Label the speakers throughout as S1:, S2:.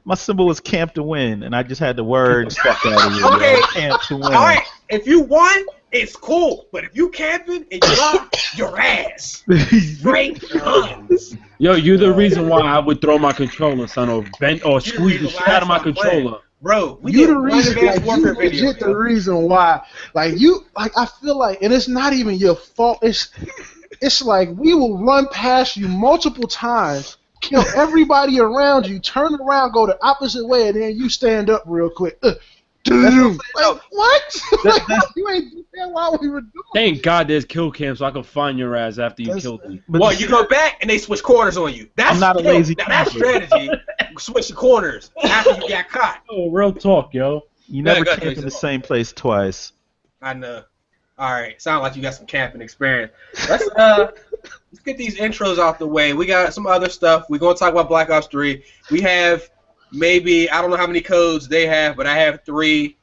S1: my symbol was camp to win, and I just had the word.
S2: Fuck out of here.
S3: Okay.
S1: Camp to win.
S3: All right. If you won, it's cool. But if you camping and you lost, your ass. Straight guns.
S2: Yo, you're the reason why I would throw my controller, son, or bend or squeeze the shit out of my controller.
S3: Bro, we
S4: You
S3: did
S4: the reason, like, you legit the reason why. Like, I feel like, and it's not even your fault. It's like we will run past you multiple times, kill everybody around you, turn around, go the opposite way, and then you stand up real quick. Like, what? You ain't do that while we were doing it.
S2: Thank God there's kill cam so I can find your ass after you killed me.
S3: Well, you go back and they switch corners on you. That's
S1: I'm not a lazy
S3: now, that's strategy. Switch the corners after you got caught.
S2: Oh, real talk, yo.
S1: You never camp in the same place twice.
S3: I know. All right, sound like you got some camping experience. Let's get these intros off the way. We got some other stuff. We're gonna talk about Black Ops 3. We have maybe I don't know how many codes they have, but I have 3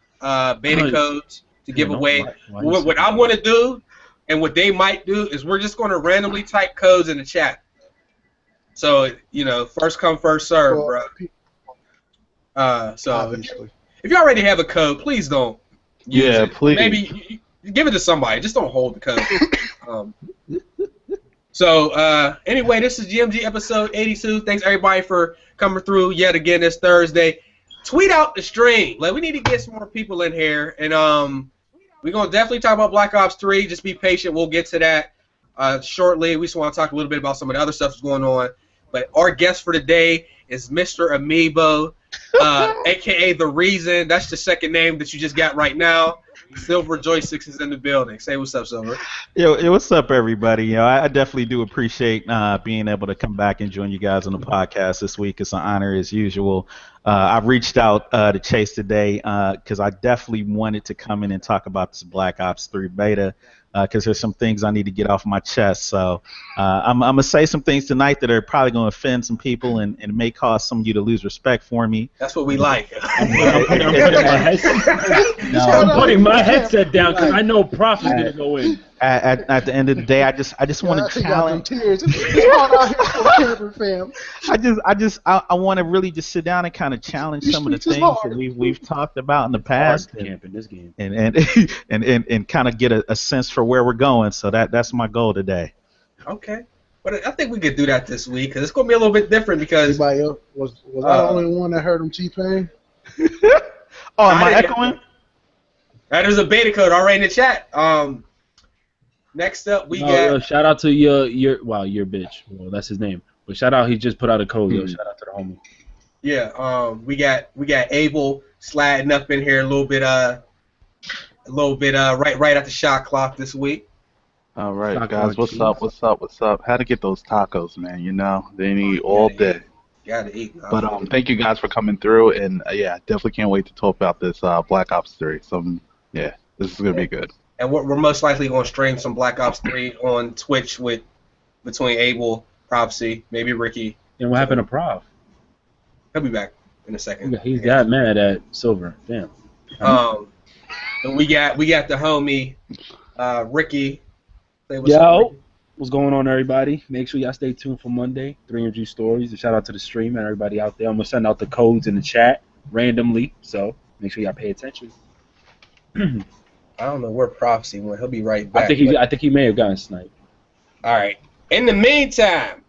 S3: beta codes to give away. What I'm gonna do and what they might do is we're just gonna randomly type codes in the chat. So first come, first serve, bro. So
S4: Obviously.
S3: if you already have a code, please don't use it.
S1: Please.
S3: Maybe you give it to somebody. Just don't hold the code. Anyway, this is GMG episode 82. Thanks everybody for coming through yet again this Thursday. Tweet out the stream. Like, we need to get some more people in here, and we're gonna definitely talk about Black Ops 3. Just be patient. We'll get to that shortly. We just want to talk a little bit about some of the other stuff that's going on. But our guest for today is Mr. Amiibo, aka The Reason. That's the second name that you just got right now. SilverJoystix is in the building. Say what's up, Silver.
S1: Yo, what's up, everybody? I definitely do appreciate being able to come back and join you guys on the podcast this week. It's an honor as usual. I've reached out to Chase today because I definitely wanted to come in and talk about this Black Ops 3 beta because there's some things I need to get off my chest. So I'm going to say some things tonight that are probably going to offend some people and may cause some of you to lose respect for me.
S3: That's what we like.
S2: I'm putting my headset down because I know Prof is going to go in.
S1: At the end of the day, I just want to challenge. I want to really just sit down and kind of challenge some of the things that we've talked about in the past, and kind of get a sense for where we're going. So that's my goal today.
S3: Okay, but I think we could do that this week because it's going to be a little bit different because.
S4: Anybody else was I the only one that heard him T-Pain?
S1: Oh, am I echoing?
S3: There's a beta code already in the chat. Next up, we got.
S2: Shout out to your bitch. Well, that's his name. But shout out, he just put out a code. Yo, shout out to the homie.
S3: Yeah. We got Abel sliding up in here a little bit right at the shot clock this week.
S5: All right, guys. What's up? How to get those tacos, man? They need all day.
S3: Gotta eat.
S5: But thank you guys for coming through, and definitely can't wait to talk about this Black Ops 3. This is gonna be good.
S3: And we're most likely going to stream some Black Ops 3 on Twitch between Abel, Prophecy, maybe Ricky.
S2: And what happened to Prof?
S3: He'll be back in a second.
S2: Yeah, he's got mad at Silver. Damn.
S3: And we got the homie Ricky. Say what's
S2: Yo,
S3: up, Ricky.
S2: what's going on, everybody? Make sure y'all stay tuned for Monday. 300 stories. A shout out to the stream and everybody out there. I'm gonna send out the codes in the chat randomly, so make sure y'all pay attention.
S3: I don't know where Prophecy went. He'll be right back.
S2: I think he may have gotten sniped.
S3: All right. In the meantime,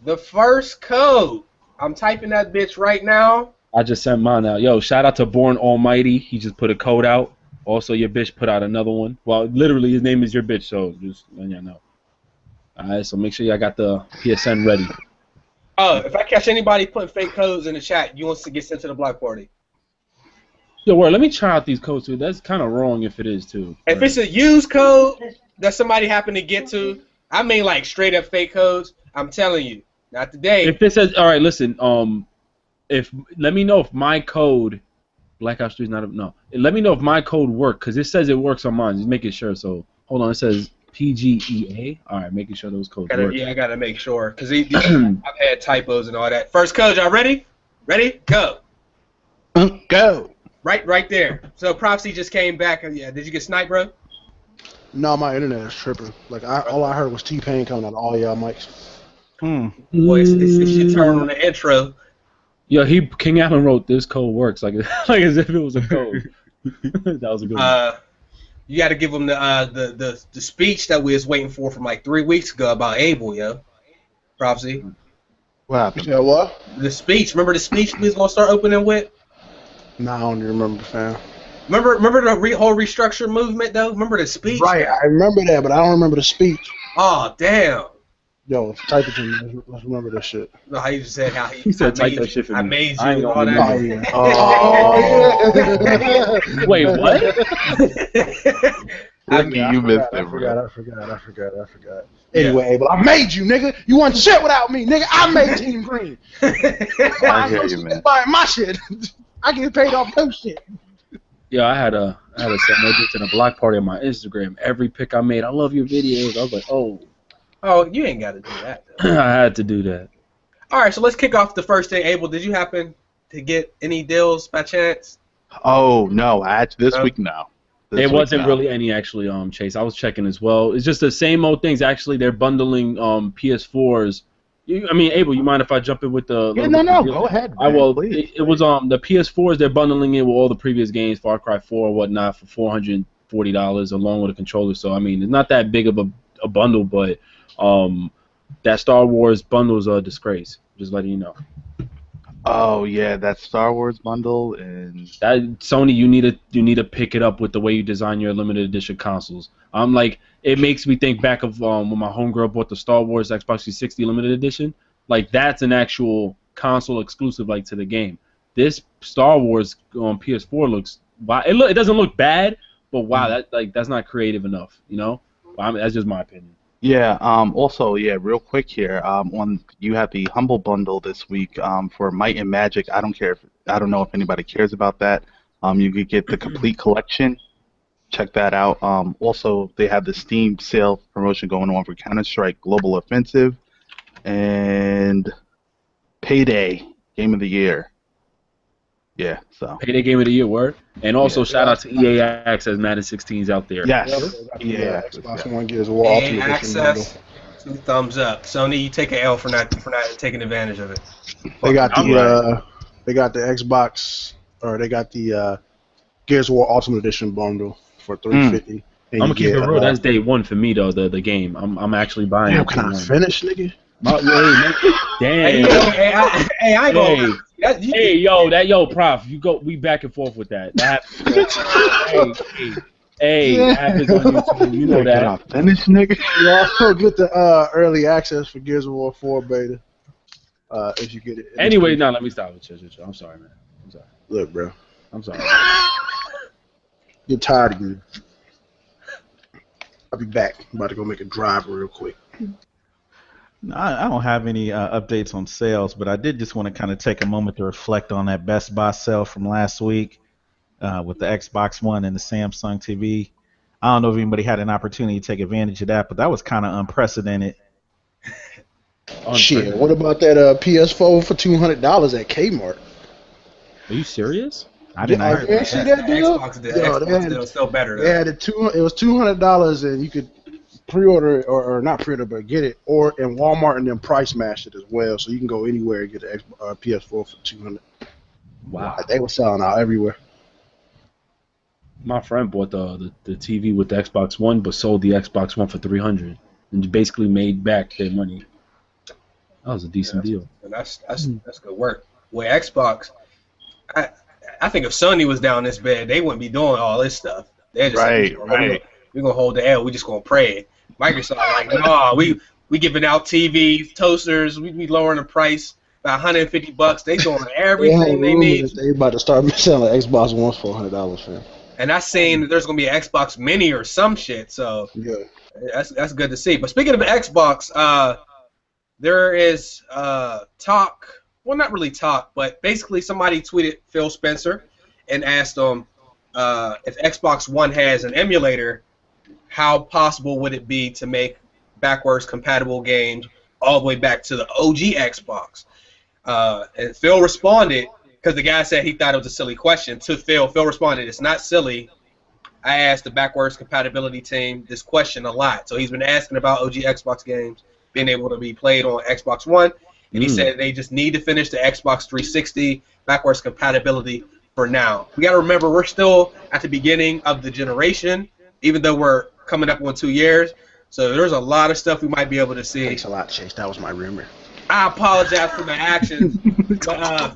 S3: the first code. I'm typing that bitch right now.
S2: I just sent mine out. Yo, shout out to Born Almighty. He just put a code out. Also, your bitch put out another one. Well, literally, his name is your bitch, so just letting y'all know. All right, so make sure y'all got the PSN ready.
S3: Oh, if I catch anybody putting fake codes in the chat, you want to get sent to the block party.
S2: Yo, word, let me try out these codes too. That's kind of wrong if it is too.
S3: If it's a used code that somebody happened to get to, I mean like straight up fake codes, I'm telling you, not today.
S2: If it says, all right, listen, let me know if my code, Black Ops 3 is not no. Let me know if my code works because it says it works on mine. Just making sure. So hold on, it says PGEA. All right, making sure those codes work.
S3: Yeah, I gotta make sure because I've had typos and all that. First code, y'all ready? Ready? Go.
S5: Go.
S3: Right there. So Prophecy just came back. Yeah, did you get sniped, bro?
S4: No, my internet is tripping. Like all I heard was T-Pain coming out of all y'all mics.
S3: Boy, it's your turn on the intro.
S2: Yo, King Allen wrote this code works like as if it was a code. That was a good one.
S3: You got to give him the speech that we was waiting for from like 3 weeks ago about Abel, yo. Prophecy.
S5: What happened?
S4: Yeah, what?
S3: The speech. Remember the speech we was gonna start opening with?
S4: Nah, I don't even remember, fam.
S3: Remember the whole restructure movement though? Remember the speech?
S4: Right, I remember that, but I don't remember the speech.
S3: Oh damn.
S4: Yo, type it to me. Let's remember this shit.
S3: No, how you just said how he
S2: said type that shit for
S3: I
S2: me.
S3: made you
S2: I ain't
S3: and all
S2: gonna
S3: that.
S2: remember.
S4: Oh, yeah.
S2: Wait, what?
S5: Lucky you missed it,
S4: I
S5: bro.
S4: forgot. Anyway, Abel, I made you, nigga. You want shit without me, nigga. I made Team Green.
S5: I hear you, man.
S4: Buying my shit. I get paid off those shit.
S2: Yeah, I had a celebrity in a block party on my Instagram. Every pic I made, I love your videos. I was like, oh.
S3: Oh, you ain't got to do that though.
S2: I had to do that.
S3: All right, so let's kick off the first thing. Abel, did you happen to get any deals by chance?
S5: Oh no, this week no.
S2: There wasn't really any actually, Chase. I was checking as well. It's just the same old things. Actually, they're bundling PS4s. Abel, you mind if I jump in with the?
S5: Yeah, no, go ahead.
S2: I will.
S5: Please.
S2: It was the PS4s. They're bundling it with all the previous games, Far Cry 4 or whatnot, for $440 along with a controller. So it's not that big of a bundle, but that Star Wars bundle's a disgrace. Just letting you know.
S5: Oh yeah, that Star Wars bundle and
S2: that Sony, you need to pick it up with the way you design your limited edition consoles. It makes me think back of when my homegirl bought the Star Wars Xbox 360 limited edition. Like that's an actual console exclusive, like to the game. This Star Wars on PS4 looks wow. It doesn't look bad, but wow, that's not creative enough. That's just my opinion.
S5: yeah. Also, yeah. Real quick here. You have the Humble Bundle this week. For Might and Magic. I don't know if anybody cares about that. You could get the complete collection. Check that out. Also, they have the Steam sale promotion going on for Counter-Strike Global Offensive and Payday Game of the Year. Yeah, so.
S2: Payday Game of the Year, word. And also shout out to EA Access Madden 16s out there.
S5: Yes.
S4: Yeah. Xbox One Gears of War Ultimate
S3: EA
S4: Edition bundle.
S3: Access. 2 thumbs up. Sony, you take an L for not taking advantage of it.
S4: They got the Xbox, or they got the Gears of War Ultimate Edition bundle for $350.
S2: I'm gonna keep it real. That's day one for me though. The game. I'm actually buying.
S4: Damn, can I finish, nigga?
S2: Damn.
S3: Hey, I ain't gonna.
S2: Prof, we back and forth with that. That happens. Hey, that happens on YouTube. You know that.
S5: Can I finish, nigga?
S4: You also get the early access for Gears of War 4 beta. If you get it.
S2: Anyway, now let me stop with you. I'm sorry, man. I'm sorry.
S4: Look, bro.
S2: I'm sorry.
S4: You're tired of you. I'll be back. I'm about to go make a drive real quick.
S1: No, I don't have any updates on sales, but I did just want to kind of take a moment to reflect on that Best Buy sale from last week with the Xbox One and the Samsung TV. I don't know if anybody had an opportunity to take advantage of that, but that was kind of unprecedented.
S4: Shit, what about that PS4 for $200 at Kmart?
S2: Are you serious?
S1: I didn't hear
S4: that. See that deal?
S3: Xbox deal was still better.
S4: They had it was $200, and you could pre-order it, or not pre-order, but get it, or in Walmart, and then price match it as well. So you can go anywhere and get a PS4 for $200.
S2: Wow.
S4: They were selling out everywhere.
S2: My friend bought the TV with the Xbox One, but sold the Xbox One for $300, and basically made back their money. That was a decent deal.
S3: That's good work. With Xbox, I think if Sony was down this bad, they wouldn't be doing all this stuff. They're just
S5: right.
S3: We're gonna hold the L. We just gonna pray. Microsoft like, no, we giving out TVs, toasters. We be lowering the price by $150. They doing everything they need.
S4: They about to start selling Xbox Ones for $100, fam.
S3: And I seen there's gonna be an Xbox Mini or some shit. So
S4: yeah,
S3: that's good to see. But speaking of Xbox, there is talk. Well, not really talk, but basically somebody tweeted Phil Spencer and asked him if Xbox One has an emulator, how possible would it be to make backwards compatible games all the way back to the OG Xbox? And Phil responded, because the guy said he thought it was a silly question. To Phil responded, it's not silly. I asked the backwards compatibility team this question a lot. So he's been asking about OG Xbox games being able to be played on Xbox One. and he said they just need to finish the Xbox 360 backwards compatibility for now. We got to remember we're still at the beginning of the generation, even though we're coming up on 2 years. So there's a lot of stuff we might be able to see.
S4: Thanks a lot, Chase. That was my rumor.
S3: I apologize for my actions. But,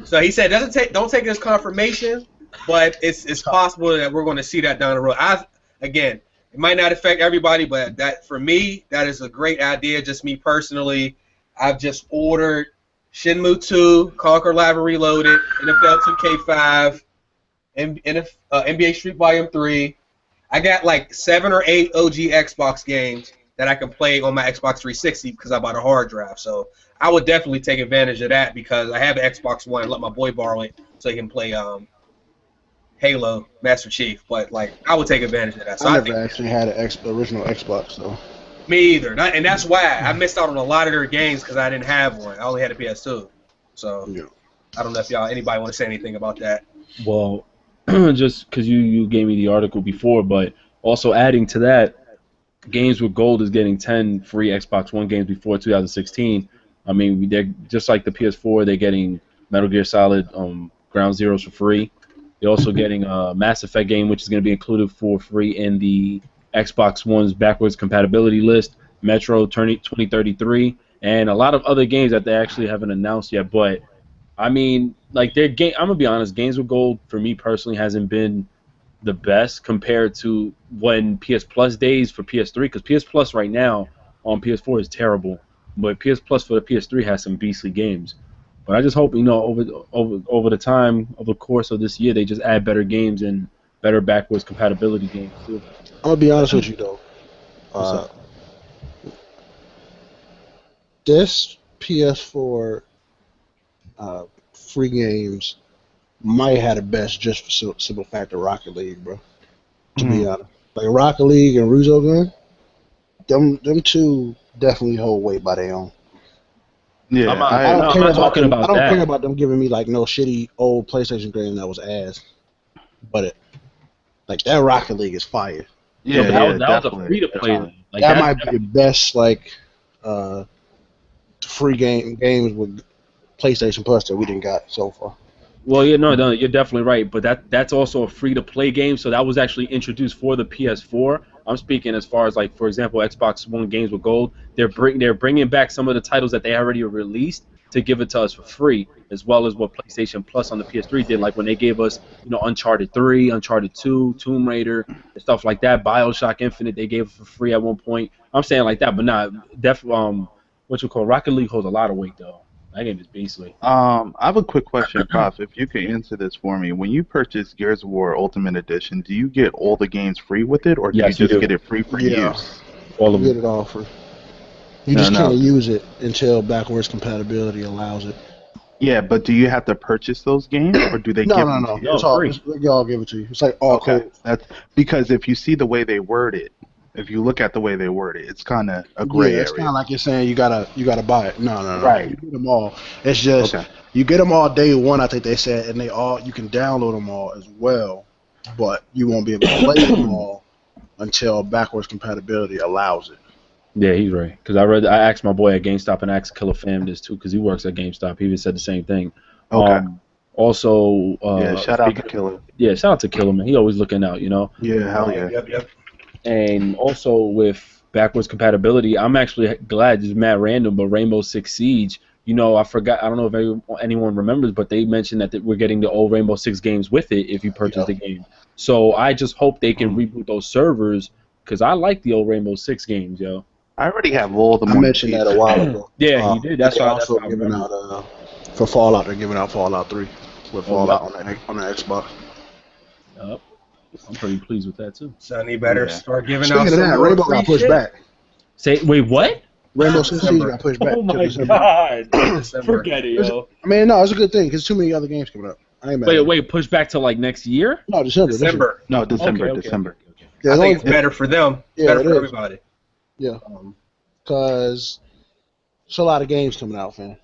S3: so he said don't take it as confirmation, but it's possible that we're going to see that down the road. Again, it might not affect everybody, but that for me, that is a great idea. Just me personally, I've just ordered Shenmue 2, Conquer Live and Reloaded, NFL 2K5, NBA Street Volume 3. I got like 7 or 8 OG Xbox games that I can play on my Xbox 360 because I bought a hard drive. So I would definitely take advantage of that because I have an Xbox One and let my boy borrow it so he can play Halo Master Chief. But like I would take advantage of that. So
S4: I never actually had an original Xbox, so.
S3: Me either. And that's why I missed out on a lot of their games because I didn't have one. I only had a PS2. So yeah. I don't know if anybody want to say anything about that.
S2: Well, just because you gave me the article before, but also adding to that, Games with Gold is getting 10 free Xbox One games before 2016. I mean, they're just like the PS4. They're getting Metal Gear Solid Ground Zeroes for free. They're also getting a Mass Effect game, which is going to be included for free in the Xbox One's backwards compatibility list, Metro 2033, and a lot of other games that they actually haven't announced yet. But I mean, like their game, I'm gonna be honest, Games with Gold for me personally hasn't been the best compared to when PS Plus days for PS3, because PS Plus right now on PS4 is terrible, but PS Plus for the PS3 has some beastly games. But I just hope over the time, over the course of this year, they just add better games and better backwards compatibility games too.
S4: I'm gonna be honest with you though. This PS4 free games might have the best just for simple fact of Rocket League, bro. To be honest, like Rocket League and Resogun, them two definitely hold weight by their own.
S5: Yeah,
S4: I don't care about them giving me like no shitty old PlayStation game that was ass, but like that Rocket League is fire.
S2: Yeah, that was a free to play. Like
S4: that might be the best like free games with PlayStation Plus that we didn't got so far.
S2: Well, no, you're definitely right, but that's also a free to play game, so that was actually introduced for the PS4. I'm speaking as far as like, for example, Xbox One Games with Gold. They're bringing back some of the titles that they already released to give it to us for free, as well as what PlayStation Plus on the PS3 did, like when they gave us, Uncharted 3, Uncharted 2, Tomb Raider, and stuff like that. BioShock Infinite, they gave it for free at one point. I'm saying like that, but not Rocket League holds a lot of weight though. That game is beastly.
S5: I have a quick question, Prof. If you could answer this for me. When you purchase Gears of War Ultimate Edition, do you get all the games free with it, or do you just get it free for use?
S4: All of them. You get it all free. You just can't use it until backwards compatibility allows it.
S5: Yeah, but do you have to purchase those games, or do they give them to you?
S4: It's all free. Y'all give it to you. It's like all code.
S5: That's because if you see the way they word it, if you look at the way they word it, it's kind of a gray area.
S4: It's kind of like you're saying you gotta buy it. No.
S5: Right.
S4: You get them all. It's just you get them all day one. I think they said, and you can download them all as well, but you won't be able to play them all until backwards compatibility allows it.
S2: Yeah, he's right. Because I asked my boy at GameStop and asked Killer Fam this too, because he works at GameStop. He even said the same thing.
S5: Okay.
S2: Also,
S5: shout out to Killer.
S2: Yeah, shout out to Killer, man. He always looking out,
S5: Yeah, hell yeah.
S3: Yep.
S2: And also with backwards compatibility, I'm actually glad, just mad random, but Rainbow Six Siege, I forgot, I don't know if anyone remembers, but they mentioned that we're getting the old Rainbow Six games with it if you purchase the game. So I just hope they can reboot those servers, because I like the old Rainbow Six games, yo.
S5: I already have all of them.
S4: I mentioned that a while ago.
S2: Yeah, you did. That's why.
S4: Also giving out for Fallout. They're giving out Fallout 3 with Fallout on the Xbox.
S2: Yep. I'm pretty pleased with that too.
S3: Sonny better start giving
S4: out. Speaking of that, Rainbow got pushed back.
S2: Wait, what?
S4: Rainbow Six Siege got pushed back.
S2: Oh my god! Forget it, yo.
S4: I mean, no, it's a good thing because too many other games coming up.
S2: Wait, push back to like next year?
S4: No, December.
S5: No, December.
S2: Okay.
S4: Yeah,
S3: I think it's better for them.
S4: Yeah,
S3: better for everybody.
S4: Yeah, because there's a lot of games coming out, fam.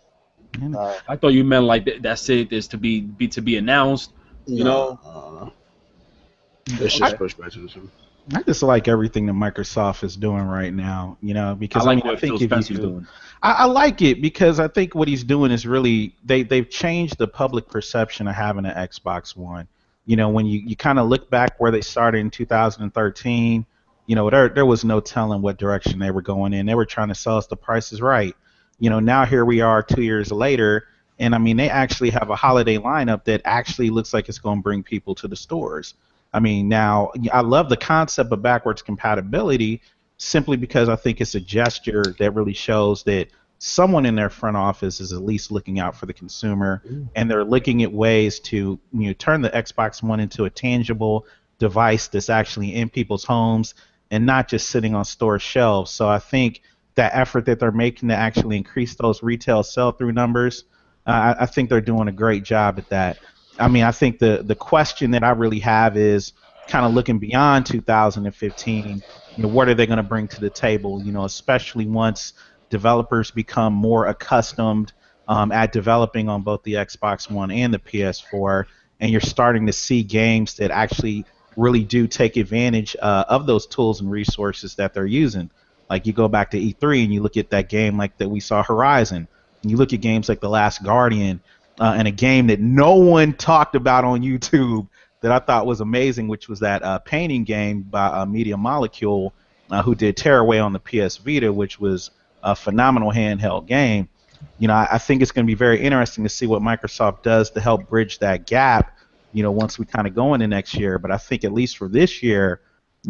S2: I thought you meant like that's it. Is to be announced. You know.
S4: It's just pushed back to December.
S1: I just like everything that Microsoft is doing right now,
S2: I
S1: because
S2: like
S1: I
S2: what Phil
S1: think if
S2: Spencer's
S1: you,
S2: doing.
S1: I like it because I think what he's doing is really they've changed the public perception of having an Xbox One. When you kind of look back where they started in 2013, there was no telling what direction they were going in. They were trying to sell us the Price is Right. Now here we are 2 years later, and I mean they actually have a holiday lineup that actually looks like it's going to bring people to the stores. I mean, now I love the concept of backwards compatibility simply because I think it's a gesture that really shows that someone in their front office is at least looking out for the consumer, and they're looking at ways to turn the Xbox One into a tangible device that's actually in people's homes and not just sitting on store shelves. So I think that effort that they're making to actually increase those retail sell-through numbers, I think they're doing a great job at that. I mean, I think the question that I really have is kind of looking beyond 2015. What are they going to bring to the table? Especially once developers become more accustomed at developing on both the Xbox One and the PS4, and you're starting to see games that actually really do take advantage of those tools and resources that they're using. Like you go back to E3 and you look at that game like that we saw Horizon, and you look at games like The Last Guardian, and a game that no one talked about on YouTube that I thought was amazing, which was that painting game by Media Molecule, who did Tearaway on the PS Vita, which was a phenomenal handheld game. I think it's going to be very interesting to see what Microsoft does to help bridge that gap, once we kind of go into next year. But I think at least for this year,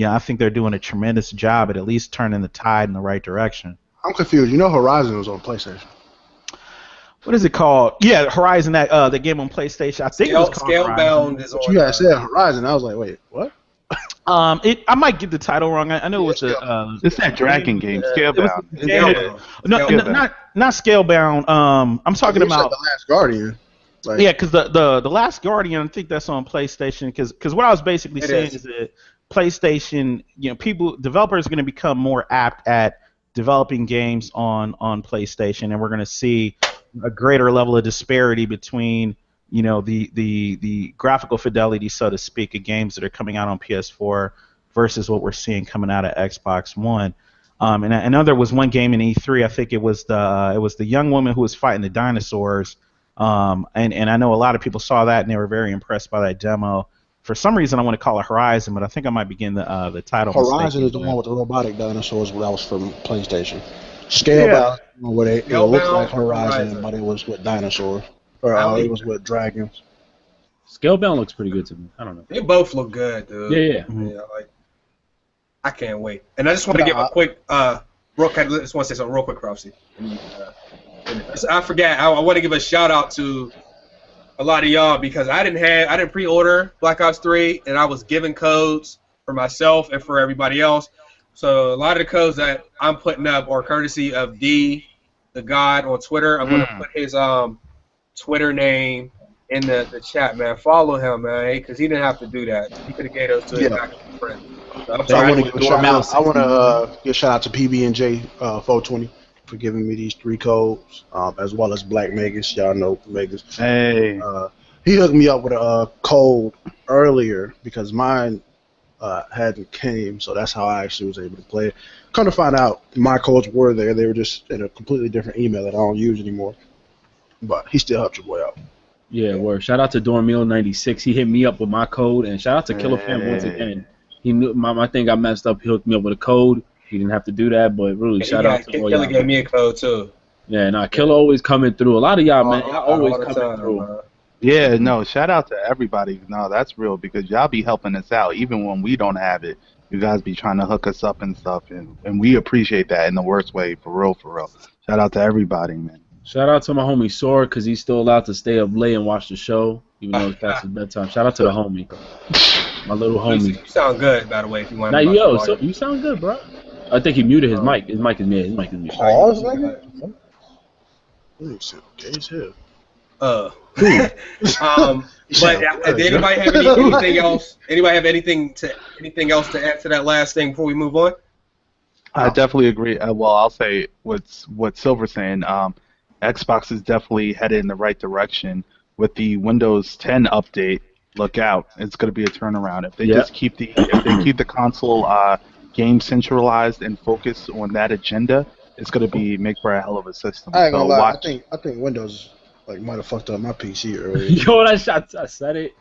S1: I think they're doing a tremendous job at least turning the tide in the right direction.
S4: I'm confused. Horizon was on PlayStation.
S1: What is it called? Yeah, Horizon, that game on PlayStation. I think it was called
S3: Scalebound is
S4: But
S3: on.
S4: you had said Horizon. I was like, wait, what?
S1: I might get the title wrong. I know it's a.
S5: It's that dragon game, Scalebound.
S1: No, not Scalebound. I'm talking
S4: You
S1: about
S4: said The Last Guardian. Like,
S1: yeah, because the Last Guardian, I think that's on PlayStation. Because what I was basically saying is that PlayStation, developers are going to become more apt at developing games on PlayStation, and we're going to see a greater level of disparity between the graphical fidelity, so to speak, of games that are coming out on PS4 versus what we're seeing coming out of Xbox One. And I know there was one game in E3. I think it was the young woman who was fighting the dinosaurs. And I know a lot of people saw that and they were very impressed by that demo. For some reason, I want to call it Horizon, but I think I might be getting the title.
S4: Horizon is the one with the robotic dinosaurs that was from PlayStation. Scalebound, where it looked like Horizon, but it was with dinosaurs. Or it was with dragons.
S2: Scalebound looks pretty good to me. I don't know.
S3: They both look good, dude.
S2: Yeah.
S3: Yeah, like I can't wait. And I just want to give a quick, I just want to say something real quick, Prophecy. I forgot. I want to give a shout out to a lot of y'all because I didn't pre-order Black Ops 3, and I was giving codes for myself and for everybody else. So a lot of the codes that I'm putting up are courtesy of D, the God on Twitter. I'm gonna put his Twitter name in the chat, man. Follow him, man, because he didn't have to do that. He could have gave those to his actual friend. So
S4: I want to give a shout out. I want to give a shout out to PB&J 420 for giving me these 3 codes, as well as Black Megas. Y'all know Megas.
S5: Hey.
S4: He hooked me up with a code earlier because mine hadn't came, so that's how I actually was able to play it. Come to find out, my codes were there. They were just in a completely different email that I don't use anymore. But he still helped your boy out.
S2: Yeah, word. Shout out to Dormeal96. He hit me up with my code, and shout out to Killer Fan once again. He knew my thing got messed up. He hooked me up with a code. He didn't have to do that, but really, shout out to
S3: Killer gave me a code too.
S2: Yeah, Killer always coming through. A lot of y'all, man, y'all always coming through.
S5: Yeah, no, shout out to everybody. No, that's real because y'all be helping us out even when we don't have it. You guys be trying to hook us up and stuff, and we appreciate that in the worst way, for real, for real. Shout out to everybody, man.
S2: Shout out to my homie Sword because he's still allowed to stay up late and watch the show, even though it's past his bedtime. Shout out to the homie, my little homie.
S3: You sound good, by the way. If you want.
S2: So you sound good, bro. I think he muted his mic. His mic is muted. His mic is muted.
S4: Pause, nigga. Okay, as hell.
S3: But did anybody have anything else? Anybody have anything else to add to that last thing before we move on?
S5: I definitely agree. Well, I'll say what Silver's saying. Xbox is definitely headed in the right direction with the Windows 10 update. look out. It's going to be a turnaround. If they just keep the console game centralized and focus on that agenda, it's going to make for a hell of a system.
S4: I ain't gonna
S5: So
S4: lie.
S5: watch.
S4: I think Windows like might have fucked up my PC earlier.
S2: Yo, I said it.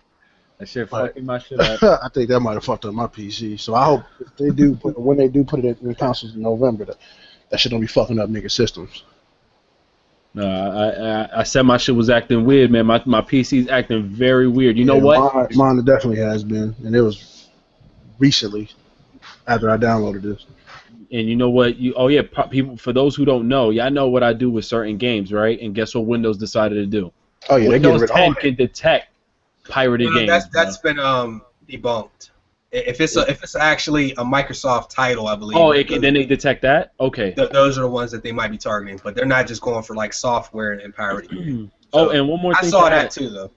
S2: That shit fucking my shit up.
S4: I think that might have fucked up my PC. So I hope if they do when they do put it in consoles in November, that shit don't be fucking up nigga systems.
S2: No, I said my shit was acting weird, man. My PC's acting very weird. You know what?
S4: Mine definitely has been, and it was recently after I downloaded this.
S2: And you know what? People. For those who don't know, I know what I do with certain games, right? And guess what Windows decided to do?
S4: Oh yeah,
S2: Windows 10 can detect pirated games.
S3: That's been debunked. If it's actually a Microsoft title, I believe.
S2: Oh, then they detect that? Okay.
S3: Those are the ones that they might be targeting, but they're not just going for like software and pirating.
S2: And one more thing.
S3: I saw that too, though.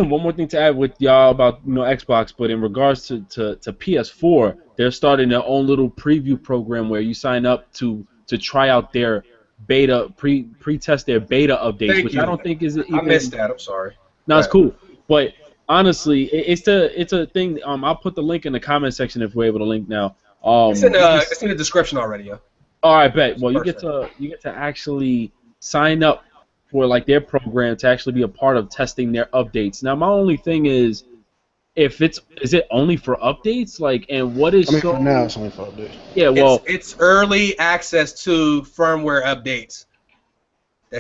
S2: One more thing to add with y'all about Xbox, but in regards to PS4, they're starting their own little preview program where you sign up to try out their beta pre-test their beta updates, I don't think is even.
S3: I missed that. I'm sorry.
S2: No, it's cool, but honestly, it's a thing. I'll put the link in the comment section if we're able to link now.
S3: It's in the description already, yo.
S2: All right, bet. Well, you get to actually sign up for like their program to actually be a part of testing their updates. Now, my only thing is is it only for updates? Like, and what is
S4: for now it's only for updates.
S2: Yeah, well,
S3: it's early access to firmware updates.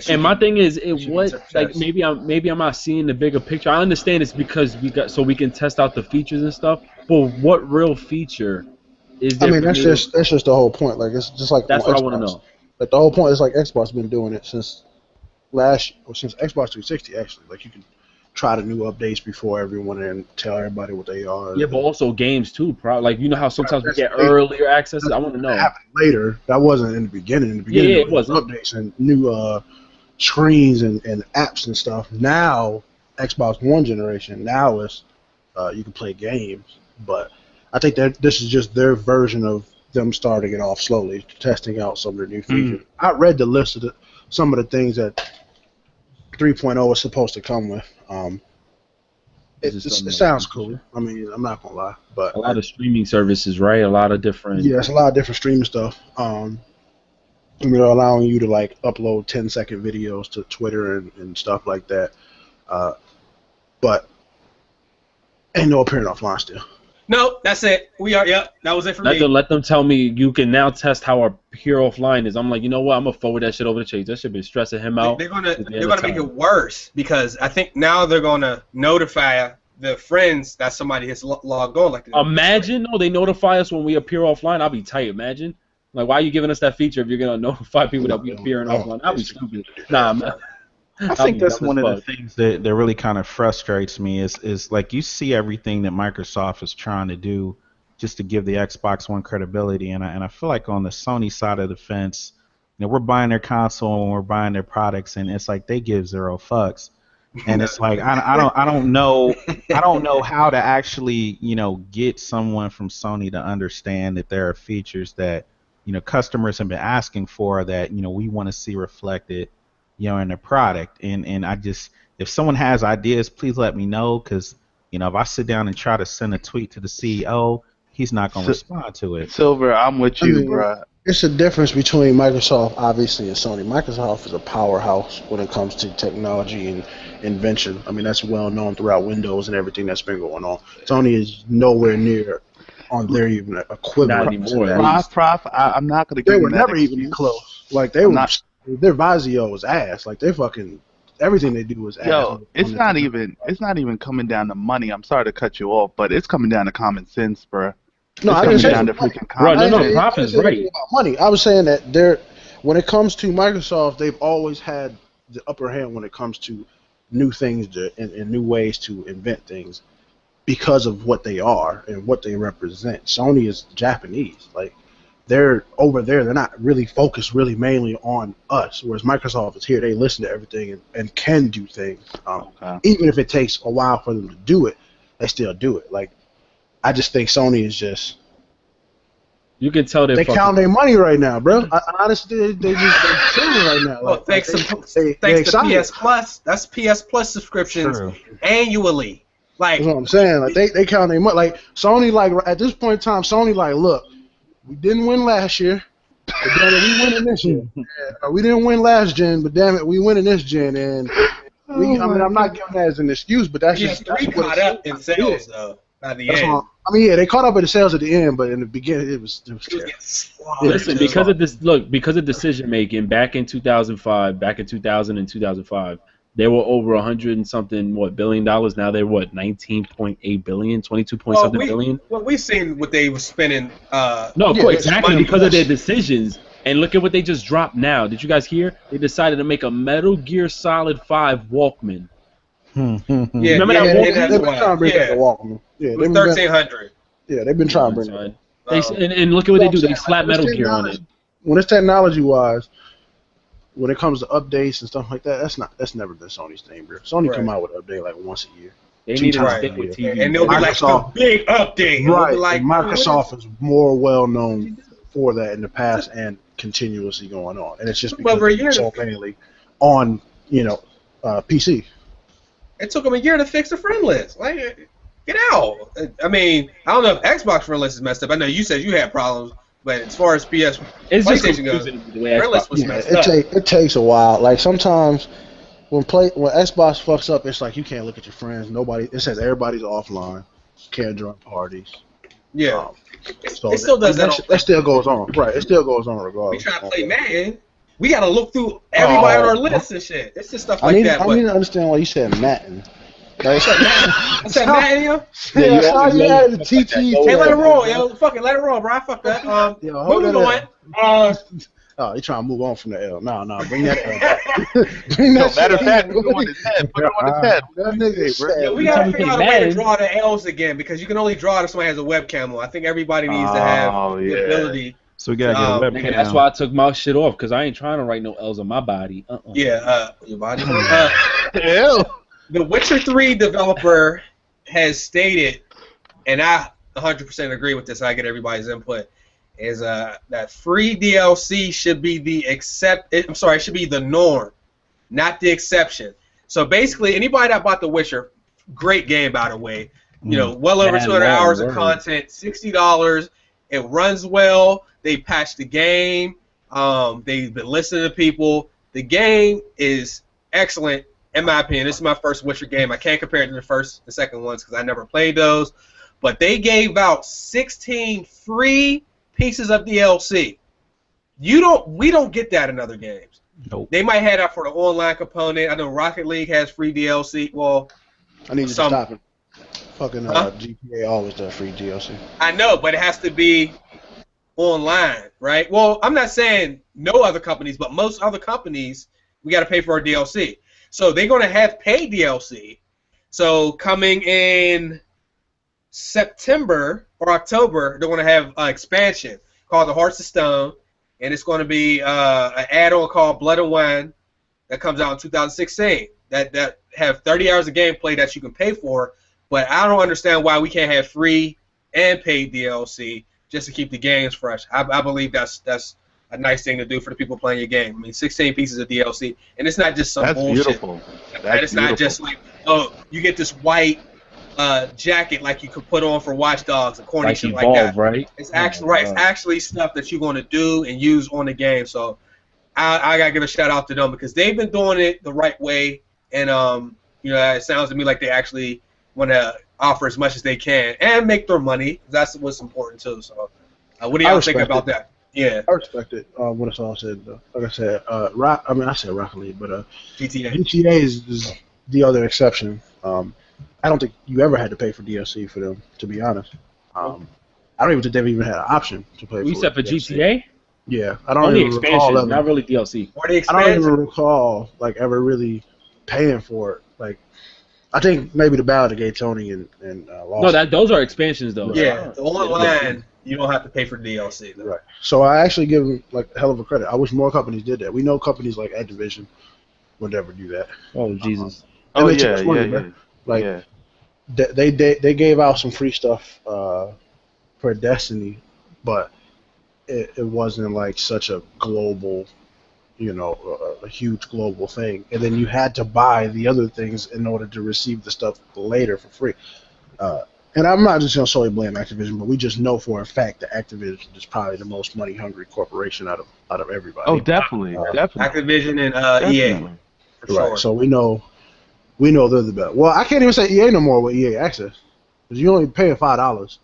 S2: And my thing is, maybe I'm not seeing the bigger picture. I understand it's because we can test out the features and stuff. But what real feature is there?
S4: I mean, that's just the whole point. Like, it's just like
S2: that's what I want to know.
S4: Like the whole point is like Xbox been doing it since Xbox 360 actually. Like you can try the new updates before everyone and tell everybody what they are.
S2: Yeah, but also games too. Like you know how sometimes we get earlier access. I want to know.
S4: That happened later. That wasn't in the beginning. In the beginning,
S2: it wasn't.
S4: Updates and new screens and apps and stuff. Now Xbox One generation. Now it's you can play games, but I think that this is just their version of them starting it off slowly, testing out some of the new features. I read the list of some of the things that 3.0 is supposed to come with. It sounds cool. I mean, I'm not gonna lie, but
S2: a lot of streaming services, right? A lot of different.
S4: Yeah, it's a lot of different streaming stuff. They're allowing you to like upload 10-second videos to Twitter and stuff like that. But ain't no appearing offline still.
S3: No, that's it. That was it for me.
S2: Let them tell me you can now test how our peer offline is. I'm like, you know what? I'm gonna forward that shit over to Chase. That shit been stressing him out.
S3: They're gonna make it worse because I think now they're gonna notify the friends that somebody has logged on. Like
S2: imagine they notify us when we appear offline. I'll be tight. Imagine. Like, why are you giving us that feature if you're gonna notify people that we appearing offline? I'll be stupid. Nah, man.
S1: I think that's one of the things that really kind of frustrates me is like you see everything that Microsoft is trying to do just to give the Xbox One credibility, and I feel like on the Sony side of the fence, we're buying their console and we're buying their products, and it's like they give zero fucks, and it's like I don't know how to actually get someone from Sony to understand that there are features that customers have been asking for that we want to see reflected in the product, and I just, if someone has ideas, please let me know, because if I sit down and try to send a tweet to the CEO, he's not going to respond to it.
S5: Silver, I'm with you, bro.
S4: It's a difference between Microsoft, obviously, and Sony. Microsoft is a powerhouse when it comes to technology and invention. I mean, that's well known throughout Windows and everything that's been going on. Sony is nowhere near on their even equivalent.
S2: Not anymore.
S5: Prof, I'm not going to give
S4: them
S5: that.
S4: They were never even close. Like they were. Their Vizio was ass. Like they fucking everything they do was ass.
S5: Yo, it's not even coming down to money. I'm sorry to cut you off, but it's coming down to common sense, bro.
S4: No, I didn't say
S5: down to freaking common sense.
S2: No, Prof is right.
S4: About money. I was saying that when it comes to Microsoft, they've always had the upper hand when it comes to new things and new ways to invent things because of what they are and what they represent. Sony is Japanese. Like they're over there. They're not really focused really mainly on us, whereas Microsoft is here. They listen to everything and can do things. Even if it takes a while for them to do it, they still do it. Like, I just think Sony is just...
S2: You can tell
S4: they count their money right now, bro. Honestly, they're chilling right now.
S3: Well, thanks to PS Plus. That's PS Plus subscriptions annually. Like,
S4: That's what I'm saying. Like they count their money. Like Sony, like at this point in time, Sony, like, look, we didn't win last year, but damn it, we winning this year. We didn't win last gen, but damn it, we winning this gen. And we, I mean, I'm not giving that as an excuse, but that's just
S3: PS3
S4: that's what
S3: caught up in sales though. By the
S4: That's
S3: end,
S4: all. I mean, yeah, they caught up in the sales at the end, but in the beginning, it was terrible.
S2: Listen, because of this, because of decision making back in 2005, back in 2000 and 2005, they were over 100 and something billion dollars. Now they're 19.8 billion, 22 point something billion.
S3: Well, we seen what they were spending.
S2: No, of course, exactly because of
S4: plus.
S2: their decisions. And look at what they just dropped now. Did you guys hear? They decided to make a Metal Gear Solid 5 Walkman. Remember that Walkman?
S4: They've been trying to bring back the Walkman. Yeah,
S3: it was 1,300.
S4: Yeah, they've been trying to bring it.
S2: And look at what they do. They slap Metal Gear on it.
S4: When it's technology-wise, when it comes to updates and stuff like that, that's never been Sony's thing, bro. Sony come out with an update like once a year.
S2: They need to stick with TV.
S3: And they'll be like a big update.
S4: Right.
S3: Like,
S4: Microsoft is more well-known for that in the past and continuously going on. And it's just because it's so mainly on, PC.
S3: It took them a year to fix the friend list. Like, get out. I mean, I don't know if Xbox friend list is messed up. I know you said you had problems, but as far as PlayStation goes, friend list was messed up.
S4: It takes a while. Like sometimes when Xbox fucks up, it's like you can't look at your friends. It says everybody's offline. Can't join parties.
S3: Yeah.
S4: So
S3: it still does that.
S4: That still goes on. Right. It still goes on regardless.
S3: We try to play Madden. We got to look through everybody on our list and shit. It's just stuff like that.
S4: I need to understand why you said Madden.
S3: Like, I said Madden, yo?
S4: Yeah, you added the TT.
S3: Hey, let it roll, yo. Fuck it, let it roll, bro. I fucked that. Moving on.
S4: Oh, you trying to move on from the L. No, bring that L back. Matter of fact, put it on his head. Put it on his head. That nigga,
S3: yeah, we got to figure out a way to draw the L's again because you can only draw it if somebody has a webcam on. I think everybody needs to have the ability.
S1: So we gotta get a webcam.
S2: That's why I took my shit off because I ain't trying to write no L's on my body.
S3: Yeah, your body. The Witcher 3 developer has stated, and I 100% agree with this. I get everybody's input. Is that free DLC should be should be the norm, not the exception. So basically, anybody that bought The Witcher, great game by the way. Well over 200 hours of content, $60. It runs well. They patched the game. They've been listening to people. The game is excellent, in my opinion. This is my first Witcher game. I can't compare it to the first and second ones because I never played those. But they gave out 16 free pieces of DLC. We don't get that in other games.
S1: Nope.
S3: They might have that for the online component. I know Rocket League has free DLC. Well,
S4: I need to stop it. Fucking GTA always does free DLC.
S3: I know, but it has to be online, right? Well, I'm not saying no other companies, but most other companies, we got to pay for our DLC. So they're going to have paid DLC. So coming in September or October, they're going to have an expansion called the Hearts of Stone, and it's going to be an add-on called Blood and Wine that comes out in 2016 that have 30 hours of gameplay that you can pay for. But I don't understand why we can't have free and paid DLC just to keep the games fresh. I believe that's a nice thing to do for the people playing your game. I mean, 16 pieces of DLC, and it's not just some bullshit.
S5: Beautiful.
S3: It's not just like, oh, you get this white jacket like you could put on for Watch Dogs and corny shit like that.
S2: Right?
S3: It's actually right. It's actually stuff that you're going to do and use on the game. So I gotta give a shout out to them because they've been doing it the right way, and it sounds to me like they actually want to offer as much as they can and make their money. That's what's important too. So what do y'all think about that? Yeah,
S4: I respect it. What it's all said though. Like I said, I said Rocket League, but GTA is the other exception. I don't think you ever had to pay for DLC for them, to be honest. I don't even think they've even had an option to pay for.
S2: You said for GTA?
S4: Yeah, I don't
S2: only
S4: even recall
S2: expansion, not really DLC.
S3: Or the
S4: I don't even recall ever really paying for it. Like, I think maybe the Ballad of Gay Tony and Lost.
S2: No, those are expansions though.
S3: Yeah, the online you don't have to pay for DLC. Though.
S4: Right. So I actually give them a hell of a credit. I wish more companies did that. We know companies like Activision would never do that.
S2: Oh Jesus.
S4: They gave out some free stuff for Destiny, but it wasn't like such a global a huge global thing, and then you had to buy the other things in order to receive the stuff later for free. And I'm not just going to solely blame Activision, but we just know for a fact that Activision is probably the most money-hungry corporation out of everybody.
S5: Oh, definitely, definitely.
S3: Activision and EA.
S5: Definitely.
S3: For sure.
S4: Right. So we know they're the best. Well, I can't even say EA no more with EA Access because you only paying $5,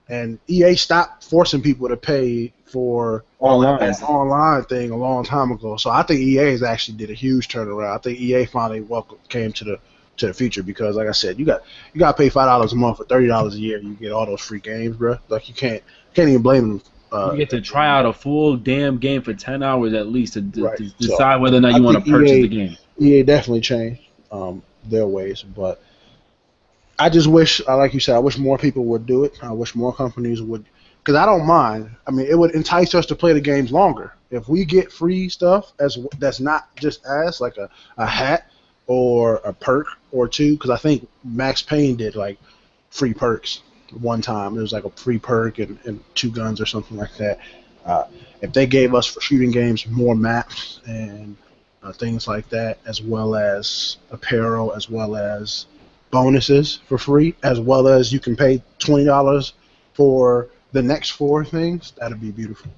S4: and EA stopped forcing people to pay for
S2: Online.
S4: that online thing a long time ago. So I think EA has actually did a huge turnaround. I think EA finally came to the future because, like I said, you got to pay $5 a month for $30 a year. You get all those free games, bro. Like you can't even blame them.
S2: You get to try out a full damn game for 10 hours at least to decide
S4: So,
S2: whether or not you want to purchase the game.
S4: EA definitely changed their ways, but I just wish, like you said, I wish more people would do it. I wish more companies would, because I don't mind. I mean, it would entice us to play the games longer. If we get free stuff that's not just as like a hat or a perk or two, because I think Max Payne did like free perks one time. It was like a free perk and 2 guns or something like that. If they gave us for shooting games more maps and things like that, as well as apparel, as well as bonuses for free, as well as you can pay $20 for the next 4 things, that'd be beautiful.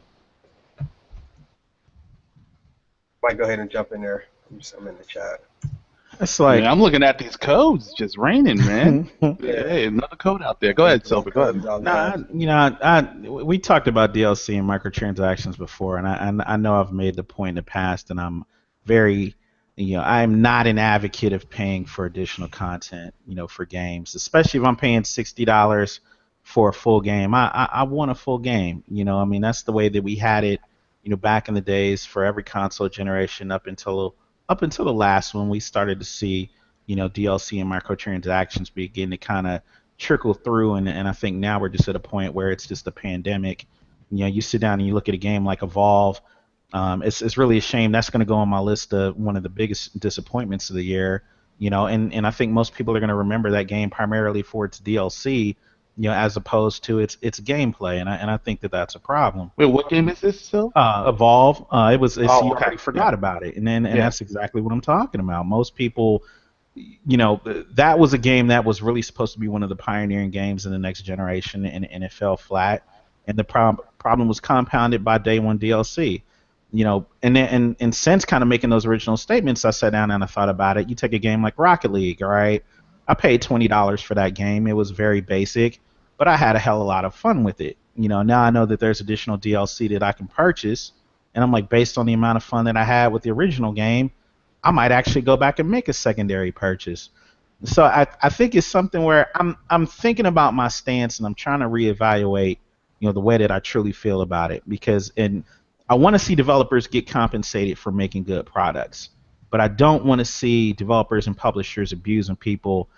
S3: Might go ahead and jump in there. I'm in the chat.
S1: It's like
S5: I'm looking at these codes just raining, man. Hey, another code out there. Go ahead, Silver. Go ahead.
S1: We talked about DLC and microtransactions before, and I know I've made the point in the past, and I'm very, I'm not an advocate of paying for additional content, for games, especially if I'm paying $60 for a full game. I want a full game. I mean, that's the way that we had it, back in the days for every console generation up until the last one. We started to see, DLC and microtransactions begin to kind of trickle through, and I think now we're just at a point where it's just a pandemic. You sit down and you look at a game like Evolve. It's really a shame. That's going to go on my list of one of the biggest disappointments of the year. And I think most people are going to remember that game primarily for its DLC, as opposed to its gameplay, and I think that that's a problem.
S5: Wait, what game is this still?
S1: Evolve. You kind
S5: okay.
S1: of forgot about it, and that's exactly what I'm talking about. Most people, that was a game that was really supposed to be one of the pioneering games in the next generation, and it fell flat. And the problem was compounded by day one DLC. And since kind of making those original statements, I sat down and I thought about it. You take a game like Rocket League, all right? I paid $20 for that game. It was very basic, but I had a hell of a lot of fun with it. Now I know that there's additional DLC that I can purchase, and I'm like, based on the amount of fun that I had with the original game, I might actually go back and make a secondary purchase. So I think it's something where I'm thinking about my stance, and I'm trying to reevaluate, the way that I truly feel about it, because I want to see developers get compensated for making good products, but I don't want to see developers and publishers abusing people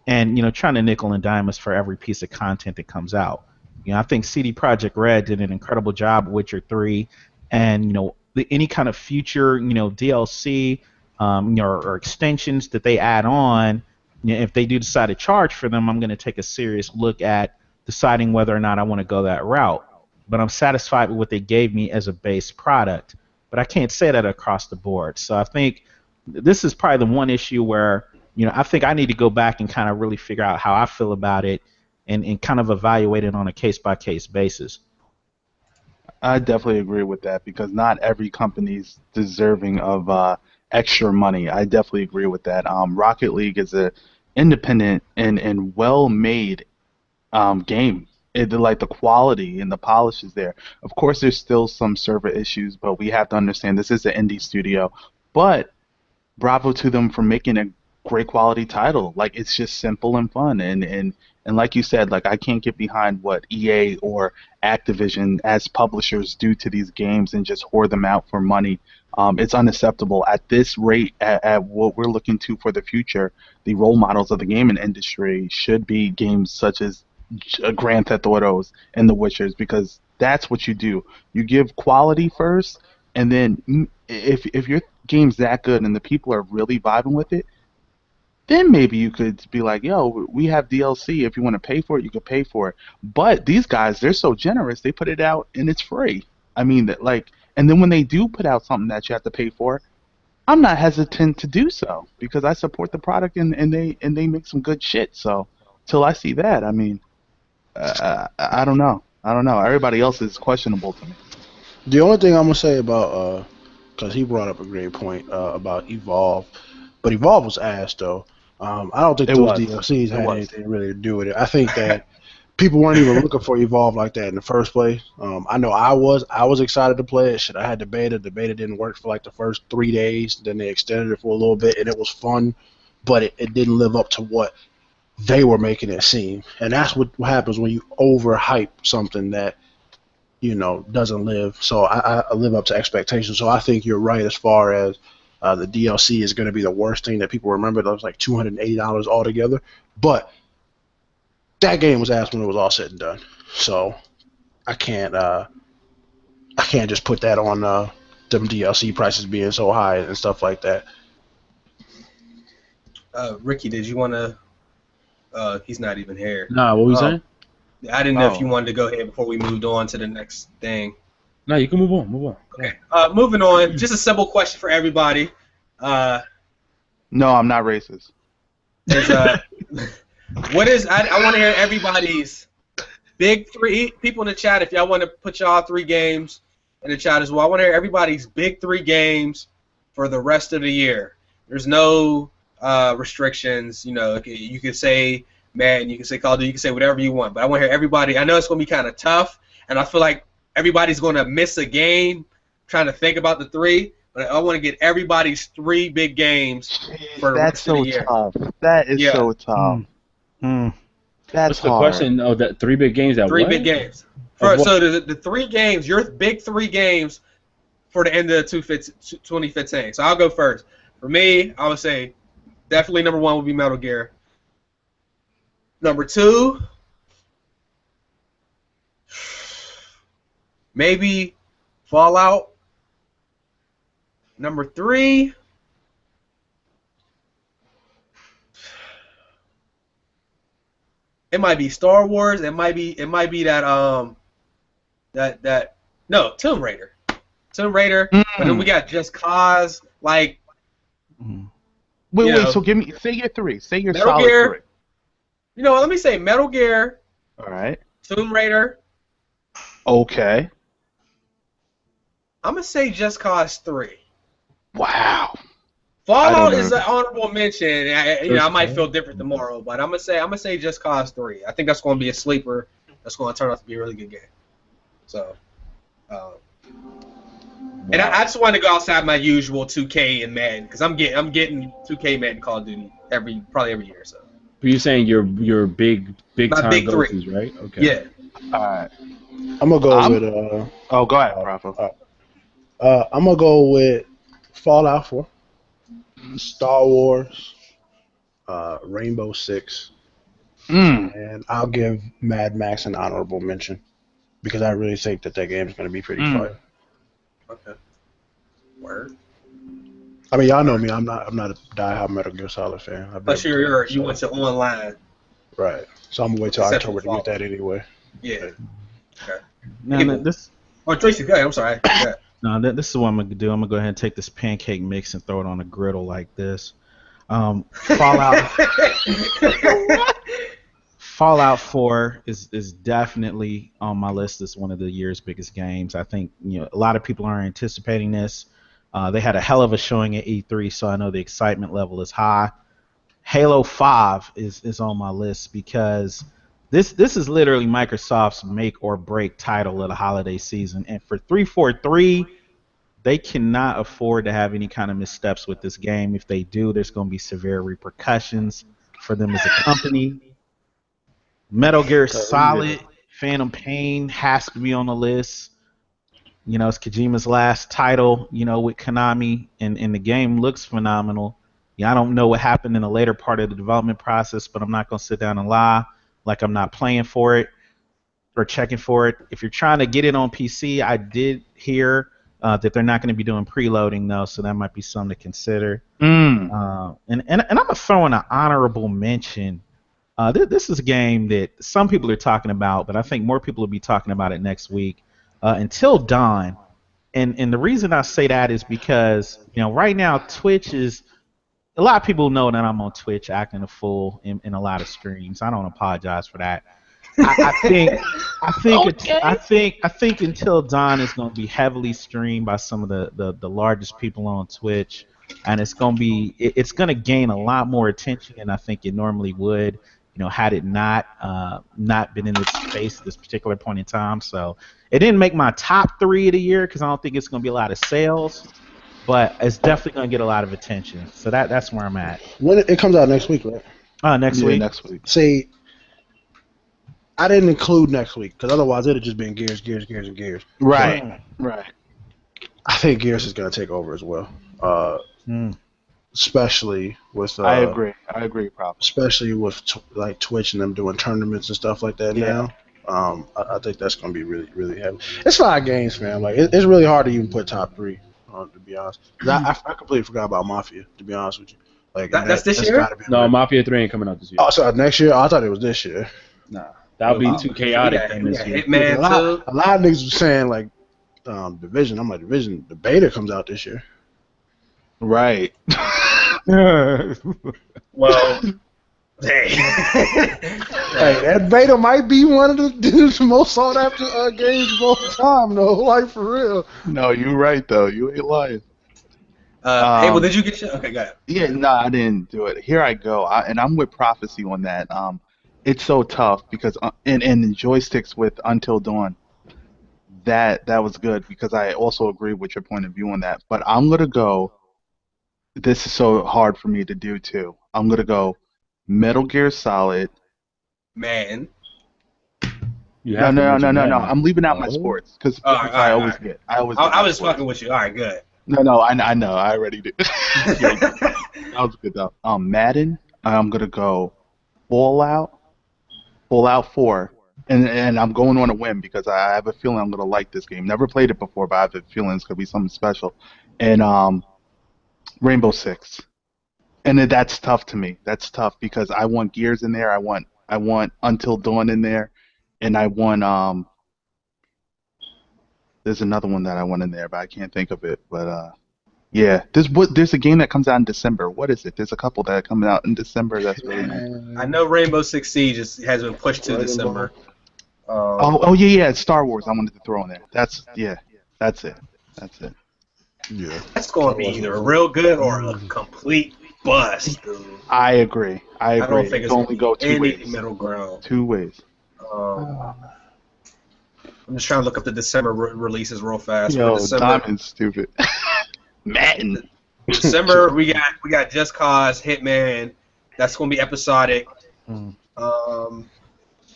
S1: and trying to nickel and dime us for every piece of content that comes out. I think CD Projekt Red did an incredible job with Witcher 3, and any kind of future DLC or extensions that they add on, if they do decide to charge for them, I'm going to take a serious look at deciding whether or not I want to go that route. But I'm satisfied with what they gave me as a base product. But I can't say that across the board. So I think this is probably the one issue where, I think I need to go back and kind of really figure out how I feel about it and kind of evaluate it on a case-by-case basis.
S5: I definitely agree with that because not every company's deserving of extra money. I definitely agree with that. Rocket League is an independent and well-made game. Like the quality and the polish is there. Of course, there's still some server issues, but we have to understand this is an indie studio. But bravo to them for making a great quality title. Like it's just simple and fun, and like you said, like I can't get behind what EA or Activision as publishers do to these games and just hoard them out for money. It's unacceptable at this rate. At what we're looking to for the future, the role models of the gaming industry should be games such as Grand Theft Autos and The Witchers, because that's what you do. You give quality first, and then if your game's that good and the people are really vibing with it, then maybe you could be like, yo, we have DLC. If you want to pay for it, you could pay for it. But these guys, they're so generous, they put it out and it's free. I mean, like And then when they do put out something that you have to pay for, I'm not hesitant to do so because I support the product and they make some good shit. So till I see that, I mean, I don't know. I don't know. Everybody else is questionable to me.
S4: The only thing I'm gonna say about because he brought up a great point about Evolve, but Evolve was ass though. I don't think those DLCs had anything really to do with it. I think that people weren't even looking for Evolve like that in the first place. I know I was excited to play it. Shit, I had the beta. The beta didn't work for like the first 3 days. Then they extended it for a little bit, and it was fun, but it didn't live up to what they were making it seem. And that's what happens when you overhype something that doesn't live. So I live up to expectations. So I think you're right as far as the DLC is going to be the worst thing that people remember. That was like $280 altogether. But that game was ass when it was all said and done. So I can't just put that on them DLC prices being so high and stuff like that.
S3: Ricky, did you want to? He's not even here.
S2: Nah, what were you saying?
S3: I didn't know if you wanted to go ahead before we moved on to the next thing.
S2: No, you can move on. Move on.
S3: Okay. Moving on. Just a simple question for everybody.
S5: No, I'm not racist.
S3: What is? I want to hear everybody's big 3 people in the chat. If y'all want to put y'all 3 games in the chat as well, I want to hear everybody's big 3 games for the rest of the year. There's no restrictions. You could say Madden, you can say Call of Duty, you can say whatever you want. But I want to hear everybody. I know it's going to be kind of tough, and I feel like everybody's going to miss a game trying to think about the 3. But I want to get everybody's 3 big games for the rest of the year.
S5: Tough. That is so tough. That's
S2: What's the question? Oh, that 3 big games.
S3: 3 big games. So the 3 games, your big 3 games for the end of 2015. So I'll go first. For me, I would say definitely number 1 would be Metal Gear. Number 2, maybe Fallout. Number 3, it might be Star Wars. It might be that Tomb Raider. Tomb Raider. And then we got Just Cause. Like.
S5: Wait. So say your 3. Say your
S3: Metal
S5: solid
S3: Gear,
S5: 3.
S3: Let me say Metal Gear.
S5: All right.
S3: Tomb Raider.
S5: Okay.
S3: I'm gonna say Just Cause 3.
S5: Wow.
S3: Fallout is an honorable mention. I might feel different tomorrow, but I'm gonna say Just Cause 3. I think that's gonna be a sleeper. That's gonna turn out to be a really good game. So, and I just want to go outside my usual 2K and Madden because I'm getting 2K, Madden, Call of Duty probably every year. So.
S2: But you're saying your big time
S3: big 3,
S2: go-tos, right? Okay.
S3: Yeah.
S4: All right. I'm gonna go with.
S5: Oh, go ahead, Rafa.
S4: I'm gonna go with Fallout 4, Star Wars, Rainbow Six, and I'll give Mad Max an honorable mention because I really think that game is gonna be pretty fun.
S3: Okay. Word.
S4: I mean, y'all know me. I'm not a die-hard Metal Gear Solid fan.
S3: Plus, you went to online.
S4: Right. So I'm gonna wait till October to get that anyway.
S3: Yeah. Okay.
S1: Now, this.
S3: Oh, Tracy, go ahead. I'm sorry.
S1: No, this is what I'm gonna do. I'm gonna go ahead and take this pancake mix and throw it on a griddle like this. Fallout. Fallout 4 is definitely on my list as one of the year's biggest games. I think a lot of people are anticipating this. They had a hell of a showing at E3, so I know the excitement level is high. Halo 5 is on my list because this is literally Microsoft's make or break title of the holiday season, and for 343, they cannot afford to have any kind of missteps with this game. If they do, there's going to be severe repercussions for them as a company. Metal Gear Solid, Phantom Pain has to be on the list. It's Kojima's last title, with Konami, and the game looks phenomenal. I don't know what happened in the later part of the development process, but I'm not going to sit down and lie like I'm not playing for it or checking for it. If you're trying to get it on PC, I did hear that they're not going to be doing preloading, though, so that might be something to consider. And I'm going to throw in an honorable mention. This is a game that some people are talking about, but I think more people will be talking about it next week. Until Dawn, And the reason I say that is because right now Twitch is a lot of people know that I'm on Twitch acting a fool in a lot of streams. I don't apologize for that. I think Until Dawn is going to be heavily streamed by some of the largest people on Twitch, and it's going to gain a lot more attention than I think it normally would. Had it not been in its space at this particular point in time. So it didn't make my top 3 of the year because I don't think it's going to be a lot of sales, but it's definitely going to get a lot of attention. So that's where I'm at.
S4: When it comes out next week, right?
S1: Next week.
S5: Next week.
S4: See, I didn't include next week because otherwise it'd have just been Gears, and Gears.
S5: Right. Right.
S4: I think Gears is going to take over as well. Especially with
S5: I agree, probably.
S4: Especially with like Twitch and them doing tournaments and stuff like that now. I think that's going to be really, really heavy. It's a lot of games, man. Like it's really hard to even put top 3 on, to be honest. I completely forgot about Mafia, to be honest with you. Like
S3: that's this year?
S2: No, Mafia 3 ain't coming out this year.
S4: Oh, so next year? I thought it was this year.
S2: Nah, that'll be too chaotic then this year.
S3: Hitman
S4: a lot of niggas were saying like Division. I'm like, Division. The beta comes out this year.
S5: Right.
S3: Well, hey,
S4: that beta might be one of the most sought after games of all time, though. Like for real.
S5: No, you're right though. You ain't lying.
S3: Hey, well, did you get your? Okay, go ahead.
S5: Yeah, no, I didn't do it. Here I go, and I'm with Prophecy on that. It's so tough because and Joysticks with Until Dawn. That was good because I also agree with your point of view on that. But I'm gonna go. This is so hard for me to do too. I'm gonna go Metal Gear Solid.
S3: Man.
S5: No. I'm leaving out my sports because I always get. I
S3: was fucking with you. All right, good.
S5: No. I know. I already did. That was good though. Madden. I'm gonna go Fallout 4, and I'm going on a whim because I have a feeling I'm gonna like this game. Never played it before, but I have a feeling it's gonna be something special. And Rainbow Six, and that's tough to me. That's tough because I want Gears in there. I want Until Dawn in there, and I want There's another one that I want in there, but I can't think of it. But yeah, there's a game that comes out in December. What is it? There's a couple that come out in December. That's really nice.
S3: I know Rainbow Six Siege has been pushed to December.
S5: Yeah, it's Star Wars. I wanted to throw in there. That's it. That's it.
S4: Yeah.
S3: That's going to be either real good or a complete bust, dude.
S5: I agree. I
S3: don't think it's
S5: only go 2 ways.
S3: Middle ground.
S5: 2 ways.
S3: I'm just trying to look up the December releases real fast.
S5: Yo,
S3: December,
S5: Diamond's stupid. Madden.
S3: December, we got Just Cause, Hitman. That's going to be episodic.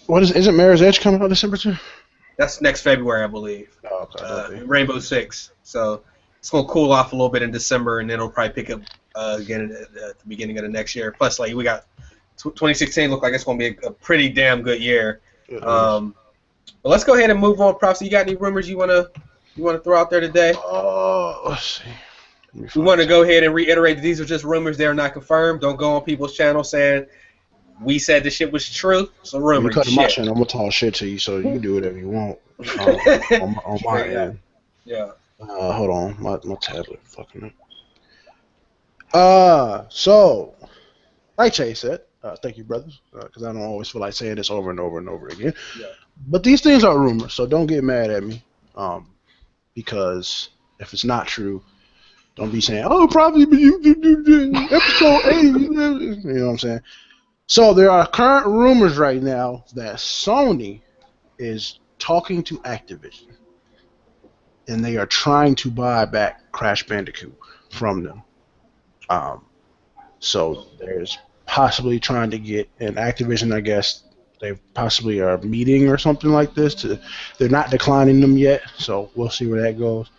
S4: What isn't Mirror's Edge coming out December too?
S3: That's next February, I believe.
S4: Oh, okay.
S3: Rainbow Six. So it's going to cool off a little bit in December, and then it'll probably pick up again at the beginning of the next year. Plus, like we got 2016 look like it's going to be a pretty damn good year. But let's go ahead and move on, Props. You got any rumors you want to throw out there today?
S4: Let's see.
S3: We want to go ahead and reiterate that these are just rumors. They are not confirmed. Don't go on people's channel saying we said this shit was true. It's a rumor.
S4: You cut my channel, I'm gonna talk shit to you, so you can do whatever you want on my end.
S3: Yeah.
S4: Hold on, my tablet fucking up. So, like Chase said, thank you, brothers, because I don't always feel like saying this over and over and over again.
S3: Yeah.
S4: But these things are rumors, so don't get mad at me, because if it's not true, don't be saying, "Oh, probably episode 80." You know what I'm saying? So there are current rumors right now that Sony is talking to Activision, and they are trying to buy back Crash Bandicoot from them. So there's possibly trying to get an Activision, I guess they possibly are meeting or something like this. They're not declining them yet, so we'll see where that goes.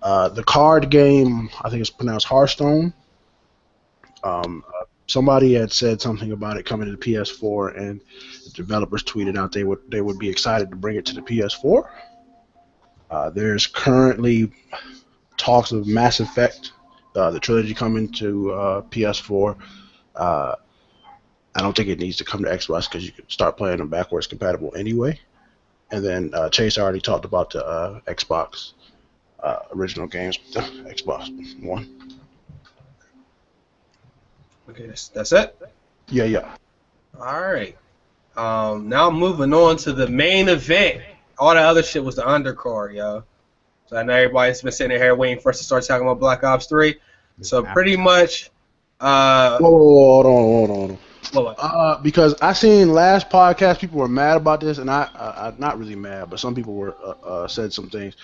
S4: The card game, I think it's pronounced Hearthstone. Somebody had said something about it coming to the PS4, and the developers tweeted out they would be excited to bring it to the PS4. There's currently talks of Mass Effect, the trilogy coming to PS4. I don't think it needs to come to Xbox because you can start playing them backwards compatible anyway. And then Chase already talked about the Xbox. original games with the Xbox One.
S3: Okay, that's it.
S4: Yeah.
S3: All right. Now moving on to the main event. All the other shit was the undercard, yo. So I know everybody's been sitting here waiting for us to start talking about Black Ops 3. So pretty much.
S4: Hold on.
S3: What?
S4: Because I seen last podcast people were mad about this, and I not really mad, but some people were said some things.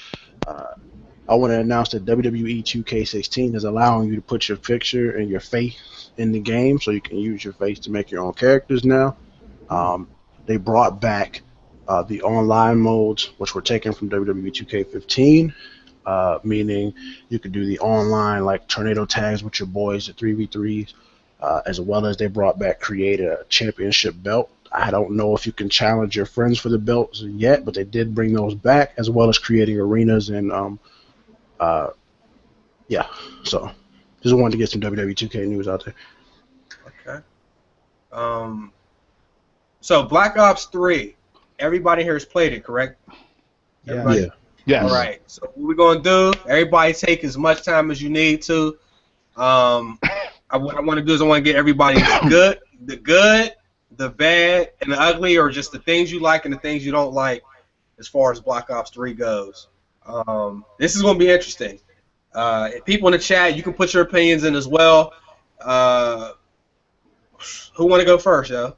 S4: I want to announce that WWE 2K16 is allowing you to put your picture and your face in the game, so you can use your face to make your own characters now. They brought back the online modes, which were taken from WWE 2K15, meaning you could do the online like tornado tags with your boys, the 3v3s, as well as they brought back create a championship belt. I don't know if you can challenge your friends for the belts yet, but they did bring those back, as well as creating arenas and yeah. So just wanted to get some WWE 2K news out there.
S3: Okay. So Black Ops 3, everybody here has played it, correct?
S4: Yeah.
S5: Yes.
S3: All right. So what we're gonna do? Everybody take as much time as you need to. What I want to do is I want to get everybody the good, the bad, and the ugly, or just the things you like and the things you don't like, as far as Black Ops 3 goes. This is gonna be interesting. People in the chat, you can put your opinions in as well. Who want to go first, yo?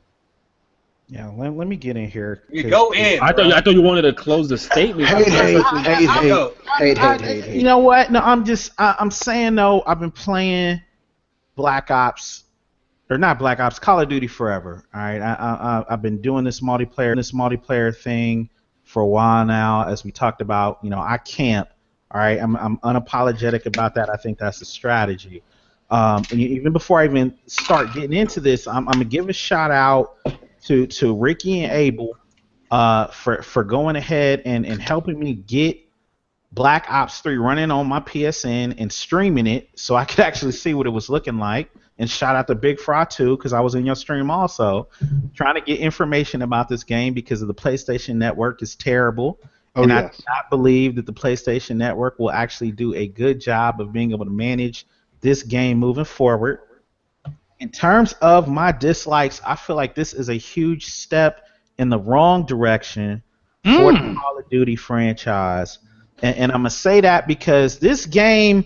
S1: Yeah, let me get in here.
S3: You go in.
S2: I thought you wanted to close the statement.
S4: Hey.
S1: You know what? No, I'm saying though. I've been playing Black Ops, or not Black Ops, Call of Duty forever. All right, I've been doing this multiplayer thing for a while now. As we talked about, I camp. All right, I'm unapologetic about that. I think that's a strategy. And even before I even start getting into this, I'm gonna give a shout out to Ricky and Abel for going ahead and helping me get Black Ops 3 running on my PSN and streaming it so I could actually see what it was looking like. And shout out to Big Fry too, because I was in your stream also, trying to get information about this game because of the PlayStation Network is terrible. I do not believe that the PlayStation Network will actually do a good job of being able to manage this game moving forward. In terms of my dislikes, I feel like this is a huge step in the wrong direction for the Call of Duty franchise. And I'm going to say that because this game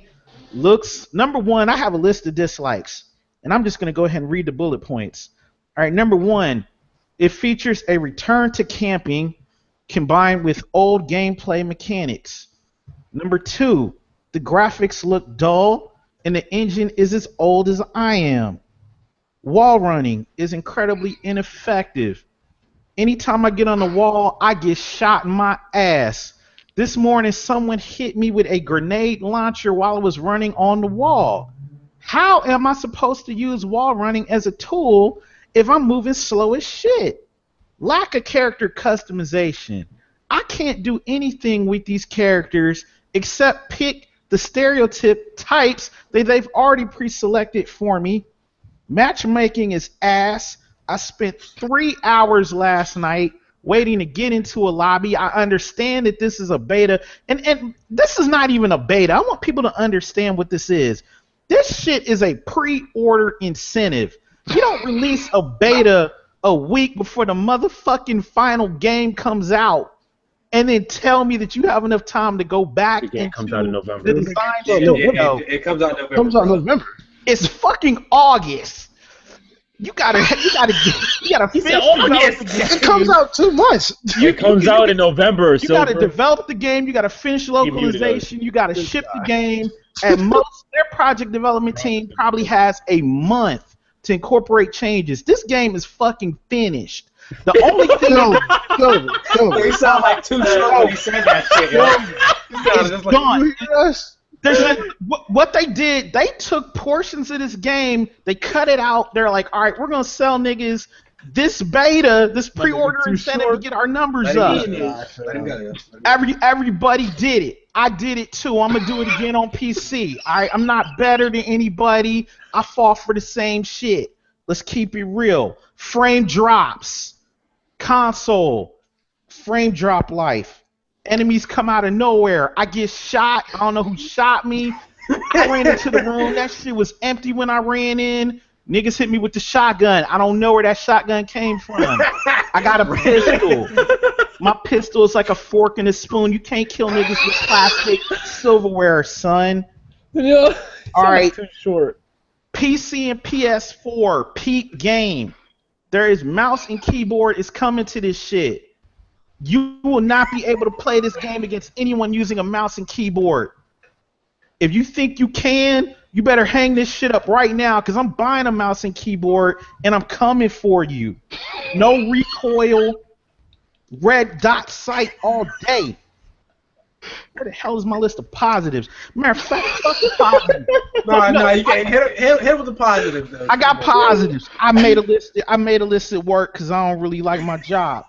S1: looks, number one, I have a list of dislikes. And I'm just going to go ahead and read the bullet points. All right, number one, it features a return to camping combined with old gameplay mechanics. Number two, the graphics look dull and the engine is as old as I am. Wall running is incredibly ineffective. Anytime I get on the wall, I get shot in my ass. This morning, someone hit me with a grenade launcher while I was running on the wall. How am I supposed to use wall running as a tool if I'm moving slow as shit? Lack of character customization. I can't do anything with these characters except pick the stereotype types that they've already pre-selected for me. Matchmaking is ass. I spent 3 hours last night waiting to get into a lobby. I understand that this is a beta, and this is not even a beta. I want people to understand what this is. This shit is a pre-order incentive. You don't release a beta a week before the motherfucking final game comes out and then tell me that you have enough time to go back and
S2: comes out in November.
S3: It comes out in November.
S4: It's
S1: fucking August. You gotta finish
S4: It comes out 2 months.
S2: It comes out in November.
S1: You gotta develop the game. You gotta finish localization. You gotta ship the game. At most, their project development team probably has a month to incorporate changes. This game is fucking finished. The only thing
S3: He sound like too short when he said that shit.
S1: It's gone. What they did, they took portions of this game, they cut it out. They're like, all right, we're gonna sell niggas this beta, this pre-order incentive to get our numbers up. Everybody did it. I did it too. I'm gonna do it again on PC. I'm not better than anybody. I fall for the same shit. Let's keep it real. Frame drops, console, frame drop life, Enemies come out of nowhere. I get shot. I don't know who shot me. I ran into the room. That shit was empty when I ran in. Niggas hit me with the shotgun. I don't know where that shotgun came from. I got a pistol. My pistol is like a fork and a spoon. You can't kill niggas with plastic silverware, son.
S2: Yo,
S1: All right.
S2: too short.
S1: PC and PS4 peak game. There is mouse and keyboard is coming to this shit. You will not be able to play this game against anyone using a mouse and keyboard. If you think you can, you better hang this shit up right now, because I'm buying a mouse and keyboard and I'm coming for you. No recoil, red dot sight all day. Where the hell is my list of positives? Matter of fact, fuck the positives.
S3: No, you can't hit with the positives though.
S1: I got positives. I made a list at work because I don't really like my job.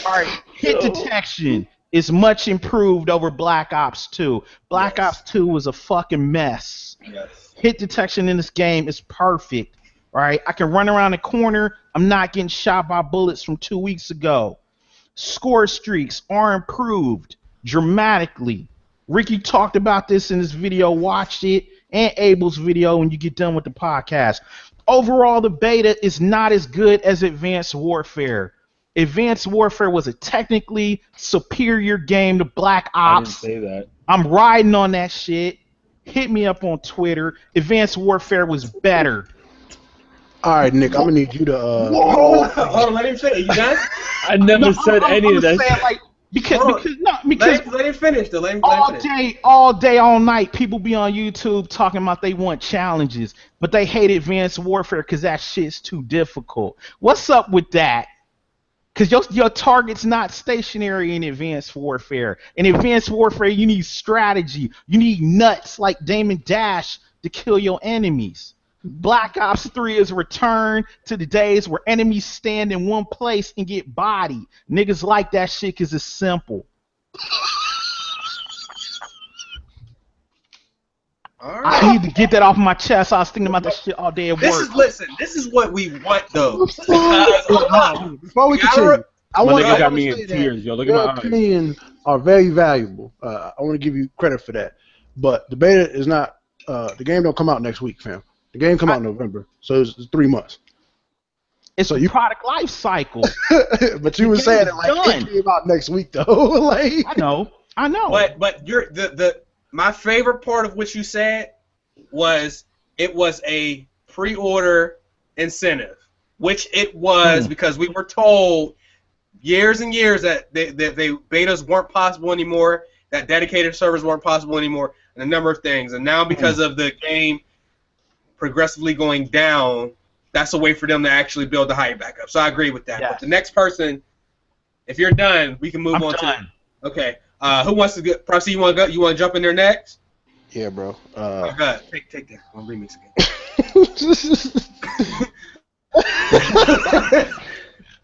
S1: All right, hit detection is much improved over Black Ops 2. Black Ops 2 was a fucking mess.
S3: Yes.
S1: Hit detection in this game is perfect. All right, I can run around the corner. I'm not getting shot by bullets from 2 weeks ago. Score streaks are improved dramatically. Ricky talked about this in his video. Watch it, and Abel's video when you get done with the podcast. Overall, the beta is not as good as Advanced Warfare. Advanced Warfare was a technically superior game to Black Ops.
S2: I didn't say that.
S1: I'm riding on that shit. Hit me up on Twitter. Advanced Warfare was better.
S4: All right, Nick, I'm gonna need you to.
S3: Hold on, let him say. You done?
S2: I never said any of that.
S1: Like, because
S3: let him finish. Though. Let him finish.
S1: all day, all night, people be on YouTube talking about they want challenges, but they hate Advanced Warfare because that shit's too difficult. What's up with that? Because your target's not stationary in Advanced Warfare. In Advanced Warfare, you need strategy. You need nuts like Damon Dash to kill your enemies. Black Ops 3 is a return to the days where enemies stand in one place and get bodied. Niggas like that shit because it's simple.
S3: All right.
S1: I need to get that off my chest. I was thinking about that shit all day at work.
S3: This is what we want though.
S4: Before we continue, I
S2: My
S4: want
S2: nigga got
S4: to
S2: me
S4: say
S2: in
S4: that
S2: tears, yo. Look at
S4: your
S2: my eyes.
S4: opinions are very valuable. I want to give you credit for that. But the beta is not. The game don't come out next week, fam. The game come out in November, so it's 3 months.
S1: It's a product life cycle.
S4: But you were saying it like it came out next week though. Like
S1: I know.
S3: But you're my favorite part of what you said was it was a pre-order incentive, which it was because we were told years and years that they betas weren't possible anymore, that dedicated servers weren't possible anymore, and a number of things. And now because of the game progressively going down, that's a way for them to actually build the hype back up. So I agree with that.
S1: Yes.
S3: But the next person, if you're done, we can move on
S1: done.
S3: to. Okay. Who wants to get? Proxy, you want to go? You want to jump in there next?
S4: yeah, bro.
S3: Okay. Take that. I'm gonna remix again.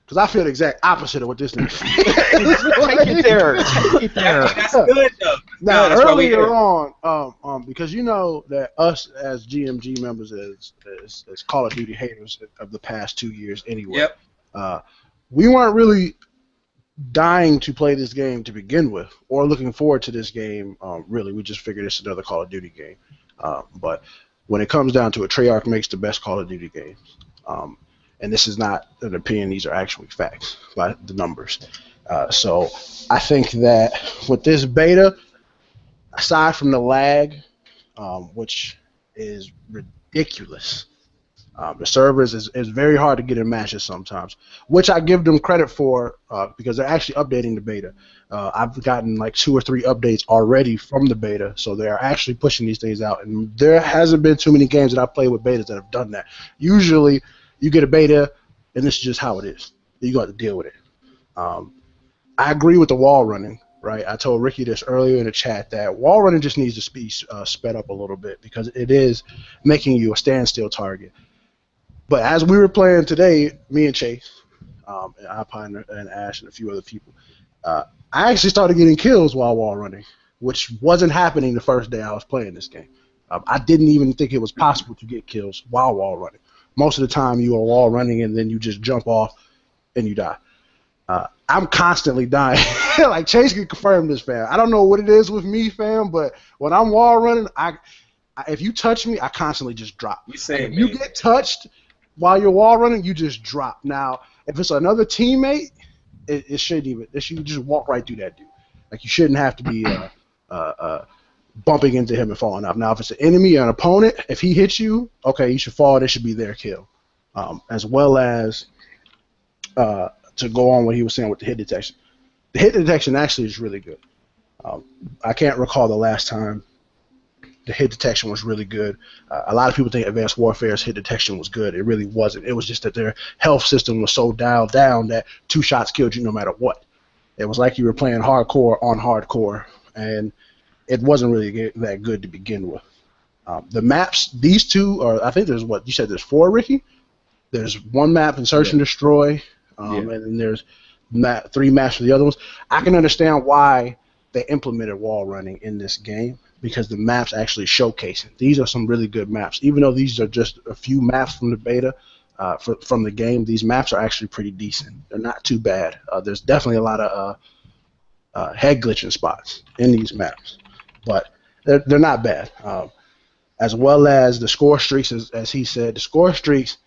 S4: Because I feel the exact opposite of what this nigga.
S1: Take it there. Take it there.
S3: That's good though.
S4: Now
S3: That's why we
S4: earlier
S3: here.
S4: on, because you know that us as GMG members, as Call of Duty haters of the past 2 years anyway, we weren't really dying to play this game to begin with, or looking forward to this game. Really, we just figured it's another Call of Duty game. But when it comes down to it, Treyarch makes the best Call of Duty games. And this is not an opinion; these are actually facts, by the numbers. So I think that with this beta, aside from the lag, which is ridiculous, the servers is very hard to get in matches sometimes, which I give them credit for because they're actually updating the beta. I've gotten like 2 or 3 updates already from the beta, so they are actually pushing these things out. And there hasn't been too many games that I've played with betas that have done that. Usually, you get a beta, and this is just how it is. You got to deal with it. I agree with the wall running, right? I told Ricky this earlier in the chat that wall running just needs to be sped up a little bit because it is making you a standstill target. But as we were playing today, me and Chase, and Alpine and Ash and a few other people, I actually started getting kills while wall running, which wasn't happening the first day I was playing this game. I didn't even think it was possible to get kills while wall running. Most of the time you are wall running and then you just jump off and you die. I I'm constantly dying. Like Chase can confirm this, fam. I don't know what it is with me, fam, but when I'm wall running, if you touch me, I constantly just drop.
S3: You say,
S4: if you get touched while you're wall running, you just drop. Now, if it's another teammate, it shouldn't even. It should just walk right through that dude. Like you shouldn't have to be bumping into him and falling off. Now, if it's an enemy or an opponent, if he hits you, okay, you should fall. It should be their kill, as well as to go on what he was saying with the hit detection. The hit detection actually is really good. I can't recall the last time the hit detection was really good. A lot of people think Advanced Warfare's hit detection was good. It really wasn't. It was just that their health system was so dialed down that 2 shots killed you no matter what. It was like you were playing hardcore on hardcore, and it wasn't really that good to begin with. The maps, these two are, I think there's what, you said there's 4, Ricky? There's 1 map in Search and Destroy, and then there's 3 maps for the other ones. I can understand why they implemented wall running in this game, because the maps actually showcase it. These are some really good maps. Even though these are just a few maps from the beta, from the game, these maps are actually pretty decent. They're not too bad. There's definitely a lot of head glitching spots in these maps, but they're not bad. As well as the score streaks, as he said, the score streaks,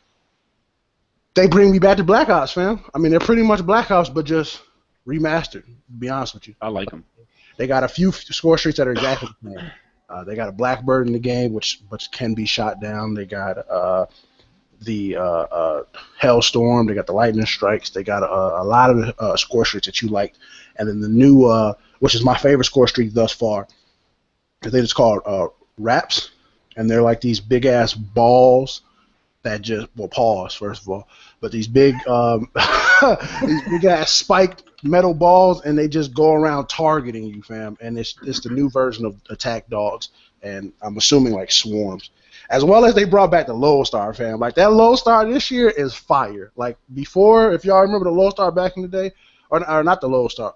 S4: they bring me back to Black Ops, fam. I mean, they're pretty much Black Ops, but just remastered, to be honest with you.
S2: I like them.
S4: They got a few score streaks that are exactly the same. They got a Blackbird in the game, which can be shot down. They got the Hellstorm. They got the Lightning Strikes. They got a lot of score streaks that you liked. And then the new, which is my favorite score streak thus far, I think it's called Wraps. And they're like these big-ass balls that just, well, pause, first of all, but these big, these big-ass spiked metal balls, and they just go around targeting you, fam. And it's the new version of attack dogs, and I'm assuming like swarms. As well as they brought back the Lodestar, fam. Like that Lodestar this year is fire. Like before, if y'all remember the Lodestar back in the day, or not the Lodestar,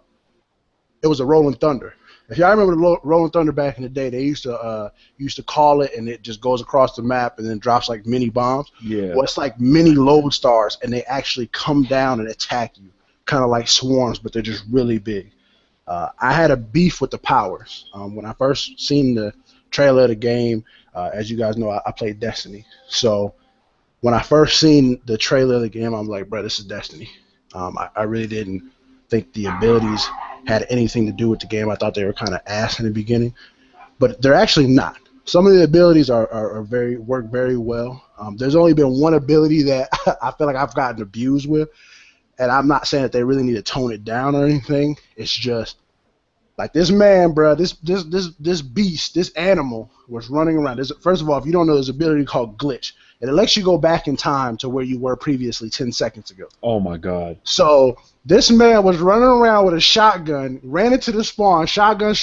S4: it was a Rolling Thunder. If y'all remember the Rolling Thunder back in the day, they used to call it, and it just goes across the map and then drops like mini bombs.
S2: Yeah.
S4: Well, it's like mini Lodestars, and they actually come down and attack you, kind of like swarms, but they're just really big. I had a beef with the powers when I first seen the trailer of the game. As you guys know, I played Destiny, so when I first seen the trailer of the game, I'm like, bro, this is Destiny. I really didn't think the abilities had anything to do with the game. I thought they were kind of ass in the beginning, but they're actually not. Some of the abilities work very well. There's only been one ability that I feel like I've gotten abused with, and I'm not saying that they really need to tone it down or anything. It's just like this man, bro, this beast, this animal was running around. First of all, if you don't know, there's an ability called Glitch. It lets you go back in time to where you were previously 10 seconds ago.
S2: Oh, my God.
S4: So this man was running around with a shotgun, ran into the spawn, shotgun.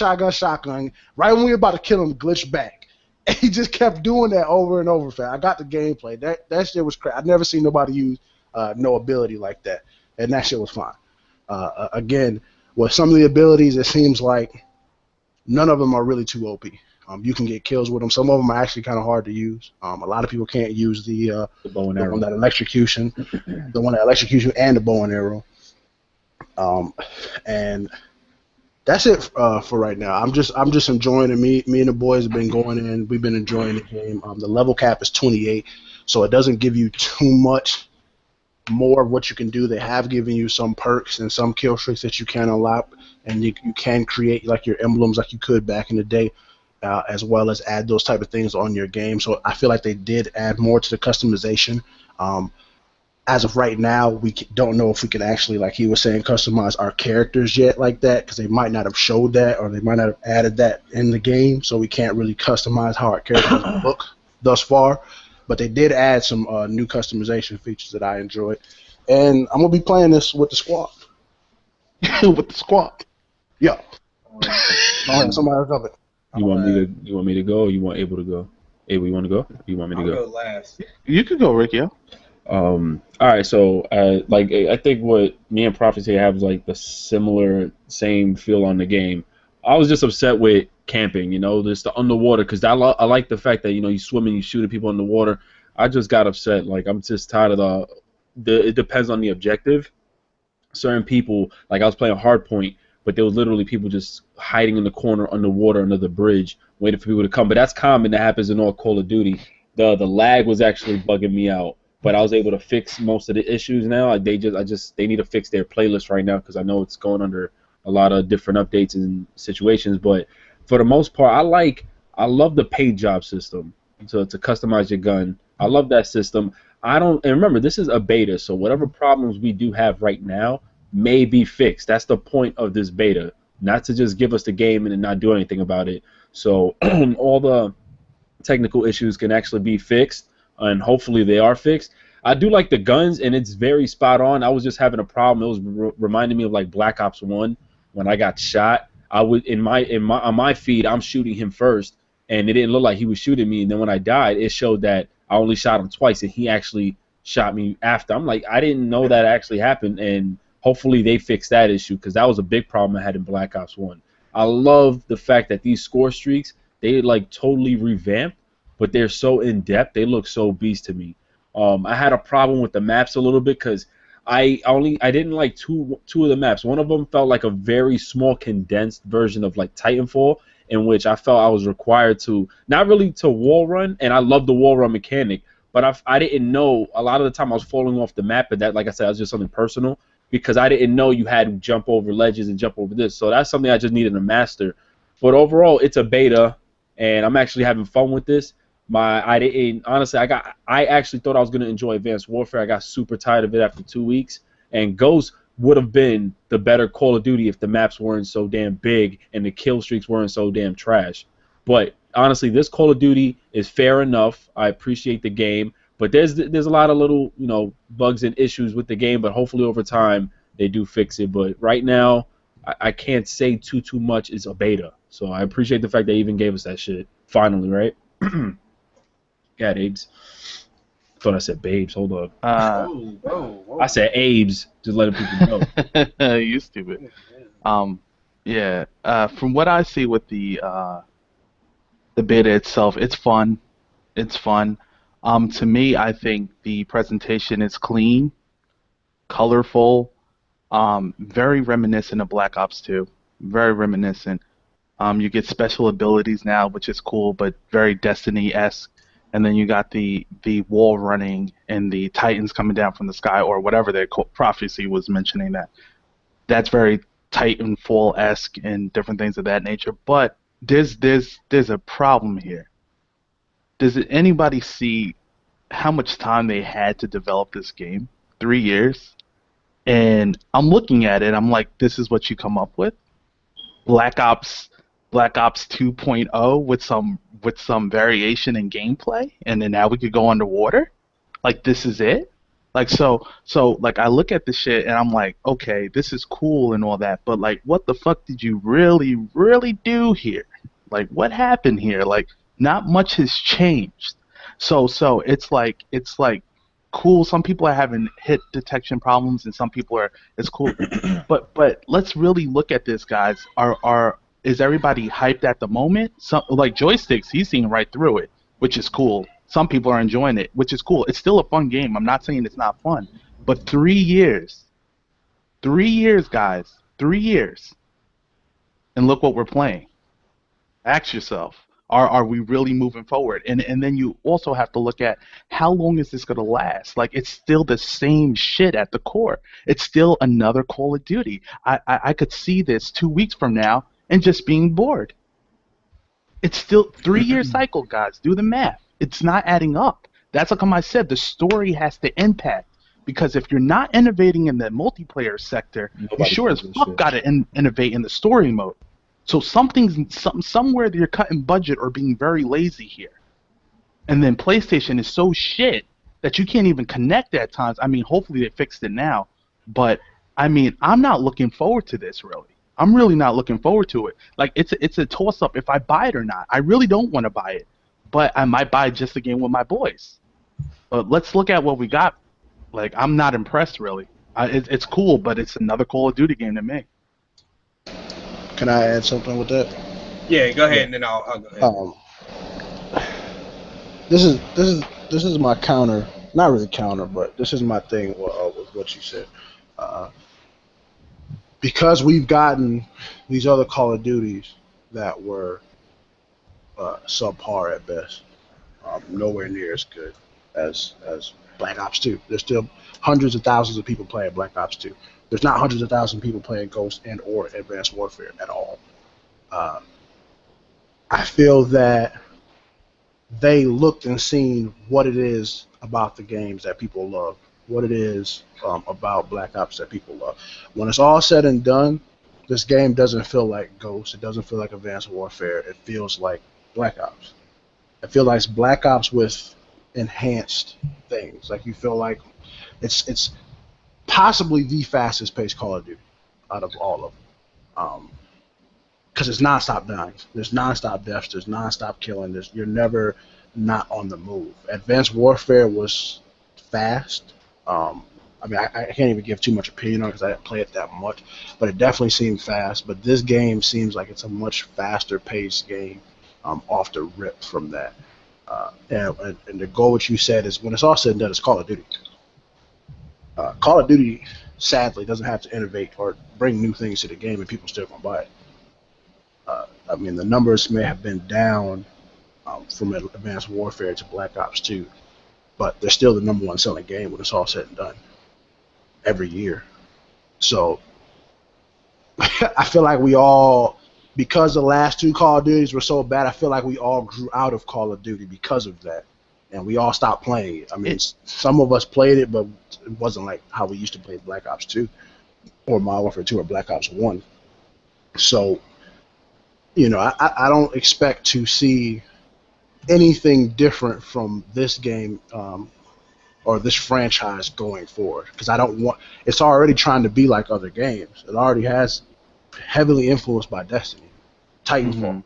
S4: Right when we were about to kill him, glitched back. And he just kept doing that over and over, fam. I got the gameplay. That shit was crazy. I've never seen nobody use no ability like that. And that shit was fine. Again, with some of the abilities, it seems like none of them are really too OP. You can get kills with them. Some of them are actually kind of hard to use. A lot of people can't use the
S2: bow and arrow.
S4: One that electrocution, the one that electrocution and the bow and arrow. And that's it for right now. I'm just enjoying it. Me and the boys have been going in. We've been enjoying the game. The level cap is 28, so it doesn't give you too much more of what you can do. They have given you some perks and some kill streaks that you can unlock, and you can create like your emblems like you could back in the day. As well as add those type of things on your game. So I feel like they did add more to the customization. As of right now, we don't know if we can actually, like he was saying, customize our characters yet like that, because they might not have showed that, or they might not have added that in the game, so we can't really customize how our characters look thus far. But they did add some new customization features that I enjoyed. And I'm going to be playing this with the squad. With the squad. Yeah. Somebody else up it.
S2: You want me to go, or you want Abel to go? Abel, you want to go? Or you want me to go?
S3: I'll go last.
S5: You could go, Rick. Yeah.
S2: All right. So, I think what me and Prophecy have is like the same feel on the game. I was just upset with camping. Just the underwater, because I like the fact that you swim and you shoot at people in the water. I just got upset. Like I'm just tired of it depends on the objective. certain people, like I was playing Hardpoint, but there was literally people just hiding in the corner underwater under the bridge, waiting for people to come. But that's common. That happens in all Call of Duty. The lag was actually bugging me out, but I was able to fix most of the issues now. They need to fix their playlist right now because I know it's going under a lot of different updates and situations. But for the most part, I love the paint job system to customize your gun. I love that system. And remember, this is a beta, so whatever problems we do have right now may be fixed. That's the point of this beta, not to just give us the game and then not do anything about it. So all the technical issues can actually be fixed, and hopefully they are fixed. I do like the guns, and it's very spot on. I was just having a problem. It was reminding me of like Black Ops 1 when I got shot. I would on my feed, I'm shooting him first, and it didn't look like he was shooting me. And then when I died, it showed that I only shot him twice, and he actually shot me after. I'm like, I didn't know that actually happened, and hopefully they fix that issue because that was a big problem I had in Black Ops 1. I love the fact that these score streaks, they like totally revamped, but they're so in depth. They look so beast to me. I had a problem with the maps a little bit because I didn't like two of the maps. One of them felt like a very small condensed version of like Titanfall, in which I felt I was required to not really to wall run, and I love the wall run mechanic, but I didn't know a lot of the time I was falling off the map, but that, like I said, was just something personal because I didn't know you had to jump over ledges and jump over this. So that's something I just needed to master. But overall, it's a beta, and I'm actually having fun with this. I actually thought I was gonna enjoy Advanced Warfare. I got super tired of it after 2 weeks, and Ghost would have been the better Call of Duty if the maps weren't so damn big and the kill streaks weren't so damn trash. But honestly, this Call of Duty is fair enough. I appreciate the game, but there's a lot of little bugs and issues with the game. But hopefully over time they do fix it. But right now I can't say too much. It's a beta, so I appreciate the fact they even gave us that shit finally, right? Yeah, Abes. Thought I said babes. Hold up.
S3: Whoa.
S2: I said Abes. Just letting people
S5: know. You stupid. Yeah. From what I see with the beta itself, it's fun. It's fun. To me, I think the presentation is clean, colorful, very reminiscent of Black Ops 2. Very reminiscent. You get special abilities now, which is cool, but very Destiny-esque. And then you got the wall running and the Titans coming down from the sky, or whatever their prophecy was mentioning that. That's very Titanfall-esque and different things of that nature. But there's a problem here. Does anybody see how much time they had to develop this game? 3 years. And I'm looking at it. I'm like, this is what you come up with? Black Ops 2.0 with some variation in gameplay, and then now we could go underwater? Like, this is it? Like, so like, I look at this shit and I'm like, okay, this is cool and all that, but like, what the fuck did you really do here? Like, what happened here? Like, not much has changed. So it's like cool. Some people are having hit detection problems, and some people are, it's cool. but let's really look at this, guys. Is everybody hyped at the moment? Some, like Joystix, he's seeing right through it, which is cool. Some people are enjoying it, which is cool. It's still a fun game. I'm not saying it's not fun. But 3 years. 3 years, guys. 3 years. And look what we're playing. Ask yourself, are we really moving forward? And then you also have to look at how long is this going to last? Like, it's still the same shit at the core. It's still another Call of Duty. I could see this 2 weeks from now and just being bored. It's still 3 year cycle, guys. Do the math. It's not adding up. That's how come I said the story has to impact. Because if you're not innovating in the multiplayer sector, you sure as fuck got to innovate in the story mode. So somewhere you're cutting budget or being very lazy here. And then PlayStation is so shit that you can't even connect at times. I mean, hopefully they fixed it now. But, I mean, I'm not looking forward to this, really. I'm really not looking forward to it. Like, it's a toss-up if I buy it or not. I really don't want to buy it. But I might buy it just again with my boys. But let's look at what we got. Like, I'm not impressed, really. It's cool, but it's another Call of Duty game to me.
S4: Can I add something with that?
S3: Yeah, go ahead, and then I'll go ahead.
S4: This is my counter. Not really counter, but this is my thing with what you said. because we've gotten these other Call of Duties that were subpar at best, nowhere near as good as Black Ops 2. There's still hundreds of thousands of people playing Black Ops 2. There's not hundreds of thousands of people playing Ghost and or Advanced Warfare at all. I feel that they looked and seen what it is about the games that people love, what it is about Black Ops that people love. When it's all said and done, this game doesn't feel like Ghost. It doesn't feel like Advanced Warfare. It feels like Black Ops. It feels like Black Ops with enhanced things. Like you feel like it's possibly the fastest paced Call of Duty out of all of them. Because it's nonstop dying. There's nonstop deaths. There's nonstop killing. You're never not on the move. Advanced Warfare was fast. I mean, I can't even give too much opinion on it because I didn't play it that much, but it definitely seemed fast. But this game seems like it's a much faster paced game off the rip from that. And to go what you said is when it's all said and done, it's Call of Duty. Call of Duty, sadly, doesn't have to innovate or bring new things to the game, and people still gonna buy it. I mean, the numbers may have been down from Advanced Warfare to Black Ops 2, but they're still the #1 selling game when it's all said and done every year. So I feel like we all, because the last two Call of Duties were so bad, I feel like we all grew out of Call of Duty because of that, and we all stopped playing it. I mean, some of us played it, but it wasn't like how we used to play Black Ops 2 or Modern Warfare 2 or Black Ops 1. So, you know, I don't expect to see anything different from this game or this franchise going forward, because I don't want. It's already trying to be like other games. It already has heavily influenced by Destiny, Titanfall. Mm-hmm.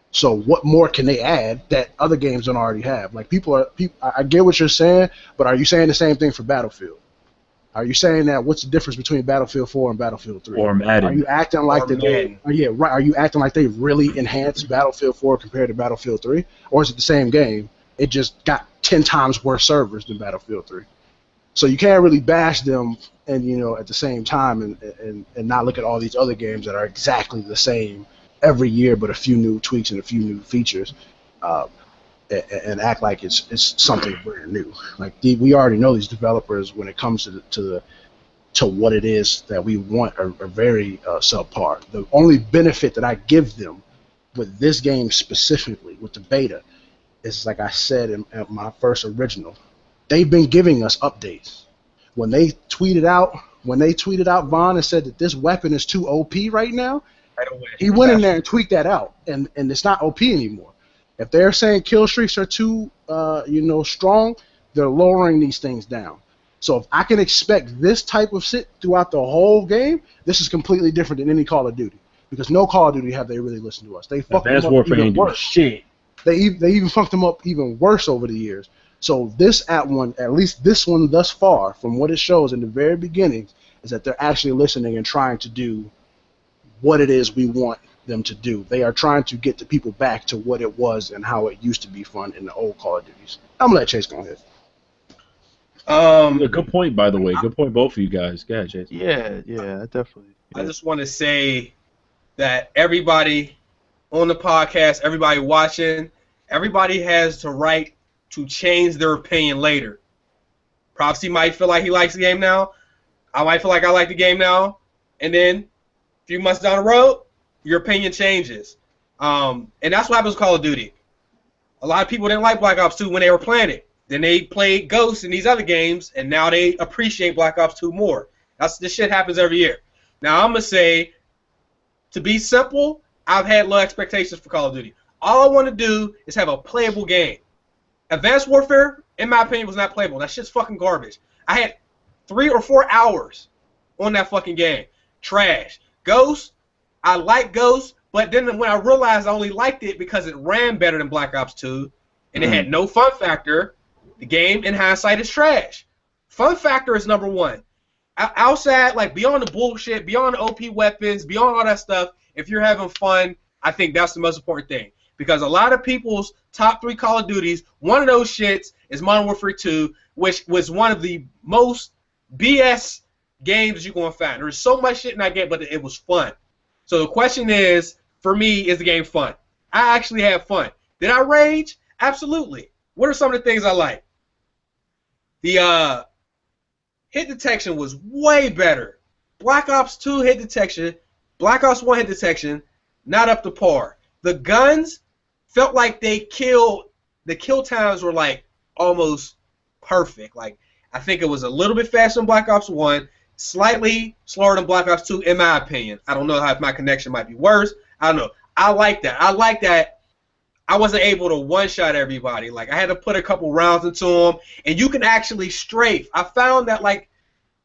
S4: So what more can they add that other games don't already have? Like people, I get what you're saying, but are you saying the same thing for Battlefield? Are you saying that what's the difference between Battlefield 4 and Battlefield 3?
S2: Or Madden?
S4: Are you acting like yeah, right? Are you acting like they really enhanced Battlefield 4 compared to Battlefield 3, or is it the same game? It just got 10 times worse servers than Battlefield 3. So you can't really bash them and at the same time and not look at all these other games that are exactly the same every year, but a few new tweaks and a few new features, and act like it's something brand new. Like we already know these developers, when it comes to what it is that we want, are very subpar. The only benefit that I give them with this game specifically, with the beta, is like I said in my first original, they've been giving us updates. When they tweeted out Vaughn and said that this weapon is too OP right now, he went in there and tweaked that out, and it's not OP anymore. If they're saying kill streaks are too strong, they're lowering these things down. So if I can expect this type of shit throughout the whole game, this is completely different than any Call of Duty, because no Call of Duty have they really listened to us. They fucked them up even worse.
S2: Shit.
S4: They even fucked them up even worse over the years. So at least this one thus far, from what it shows in the very beginning, is that they're actually listening and trying to do what it is we want them to do. They are trying to get the people back to what it was and how it used to be fun in the old Call of Duties. I'm gonna let Chase go ahead.
S2: Good point, by the way. Good point, both of you guys. Go ahead, Chase.
S5: Yeah, definitely. Yeah.
S3: I just want to say that everybody on the podcast, everybody watching, everybody has the right to change their opinion later. Prophecy might feel like he likes the game now. I might feel like I like the game now. And then a few months down the road, your opinion changes. And that's what happens with Call of Duty. A lot of people didn't like Black Ops 2 when they were playing it. Then they played Ghost and these other games, and now they appreciate Black Ops 2 more. This shit happens every year. Now, I'm going to say, to be simple, I've had low expectations for Call of Duty. All I want to do is have a playable game. Advanced Warfare, in my opinion, was not playable. That shit's fucking garbage. I had 3 or 4 hours on that fucking game. Trash. Ghost, I like Ghost, but then when I realized I only liked it because it ran better than Black Ops 2, and it had no fun factor, the game, in hindsight, is trash. Fun factor is number one. Outside, like, beyond the bullshit, beyond the OP weapons, beyond all that stuff, if you're having fun, I think that's the most important thing. Because a lot of people's top 3 Call of Duties, one of those shits is Modern Warfare 2, which was one of the most BS games you're going to find. There's so much shit in that game, but it was fun. So the question is, for me, is the game fun? I actually had fun. Did I rage? Absolutely. What are some of the things I like? The hit detection was way better. Black Ops 2 hit detection, Black Ops 1 hit detection, not up to par. The guns felt like the kill times were like almost perfect. Like, I think it was a little bit faster than Black Ops 1, slightly slower than Black Ops 2 in my opinion. I don't know if my connection might be worse. I don't know. I like that. I like that I wasn't able to one-shot everybody. Like, I had to put a couple rounds into them, and you can actually strafe. I found that, like,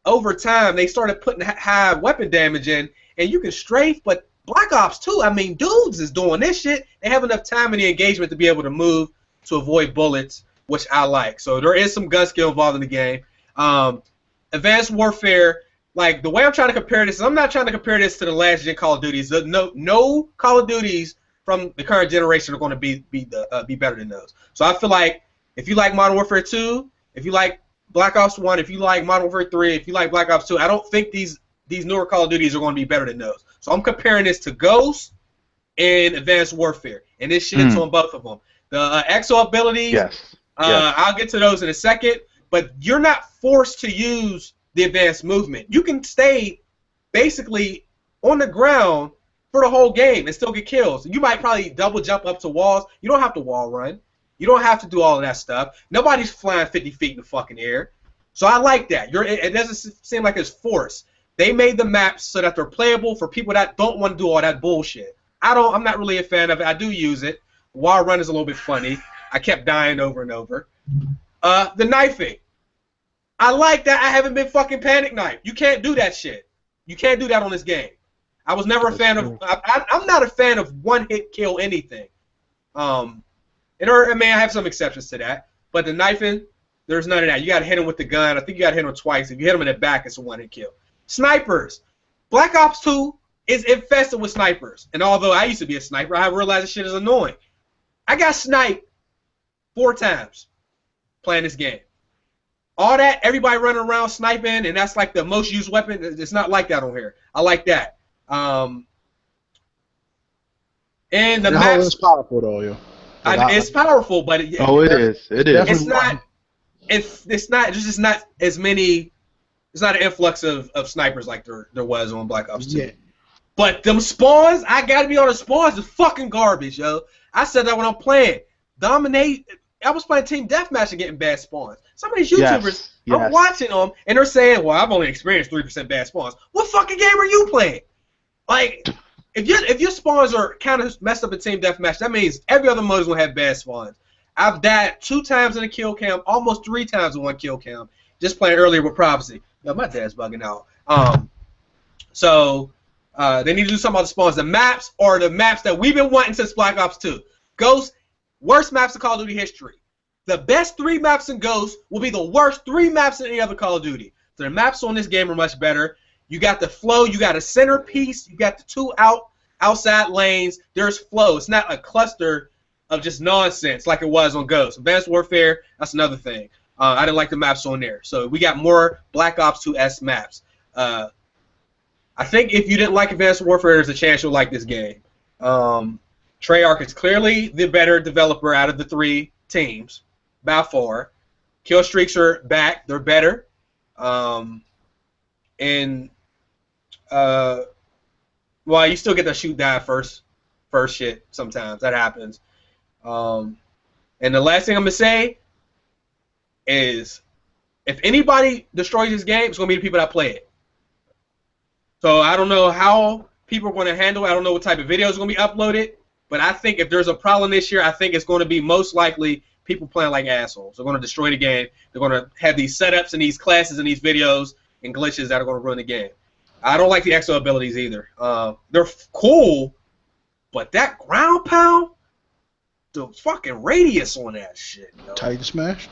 S3: over time, they started putting high weapon damage in, and you can strafe, but Black Ops 2, I mean, dudes is doing this shit. They have enough time in the engagement to be able to move to avoid bullets, which I like. So there is some gun skill involved in the game. Advanced Warfare, like, the way I'm trying to compare this is I'm not trying to compare this to the last gen Call of Duties. No Call of Duties from the current generation are going to be better than those. So I feel like if you like Modern Warfare 2, if you like Black Ops 1, if you like Modern Warfare 3, if you like Black Ops 2, I don't think these newer Call of Duties are going to be better than those. So I'm comparing this to Ghost and Advanced Warfare, and this shit's on both of them. The exo abilities,
S5: Yes.
S3: I'll get to those in a second, but you're not forced to use the advanced movement. You can stay basically on the ground for the whole game and still get kills. You might probably double jump up to walls. You don't have to wall run. You don't have to do all of that stuff. Nobody's flying 50 feet in the fucking air. So I like that. It doesn't seem like it's forced. They made the maps so that they're playable for people that don't want to do all that bullshit. I'm not really a fan of it. I do use it. Wall run is a little bit funny. I kept dying over and over. The knifing. I like that I haven't been fucking panic knifed. You can't do that shit. You can't do that on this game. I was never a fan of. I'm not a fan of one hit kill anything. I have some exceptions to that, but the knifing, there's none of that. You got to hit him with the gun. I think you got to hit him twice. If you hit him in the back, it's a one hit kill. Snipers. Black Ops 2 is infested with snipers, and although I used to be a sniper, I realized this shit is annoying. I got sniped 4 times playing this game. All that, everybody running around sniping, and that's like the most used weapon. It's not like that on here. I like that. And the maps
S4: is powerful though, yo.
S3: It's powerful, but it is. It's not. It's just not as many. It's not an influx of snipers like there was on Black Ops 2. Yeah. But them spawns, I gotta be on the spawns. Is fucking garbage, yo. I said that when I'm playing. Dominate. I was playing Team Deathmatch and getting bad spawns. Some of these YouTubers, I'm watching them, and they're saying, well, I've only experienced 3% bad spawns. What fucking game are you playing? Like, if your spawns are kind of messed up in Team Deathmatch, that means every other mode is going to have bad spawns. I've died 2 times in a kill cam, almost 3 times in one kill cam, just playing earlier with Prophecy. Yo, my dad's bugging out. So they need to do something about the spawns. The maps are the maps that we've been wanting since Black Ops 2. Ghost, worst maps in Call of Duty history. The best 3 maps in Ghost will be the worst 3 maps in any other Call of Duty. So the maps on this game are much better. You got the flow. You got a centerpiece. You got the 2 outside lanes. There's flow. It's not a cluster of just nonsense like it was on Ghost. Advanced Warfare, that's another thing. I didn't like the maps on there. So we got more Black Ops 2-esque maps. I think if you didn't like Advanced Warfare, there's a chance you'll like this game. Treyarch is clearly the better developer out of the 3 teams, by far. Kill streaks are back. They're better. Well, you still get the shoot die first shit sometimes. That happens. And the last thing I'm going to say is if anybody destroys this game, it's going to be the people that play it. So I don't know how people are going to handle it. I don't know what type of videos are going to be uploaded. But I think if there's a problem this year, I think it's going to be most likely people playing like assholes. They're going to destroy the game. They're going to have these setups and these classes and these videos and glitches that are going to ruin the game. I don't like the exo abilities either. They're cool, but that ground pound, the fucking radius on that shit. Yo.
S4: Titan smash?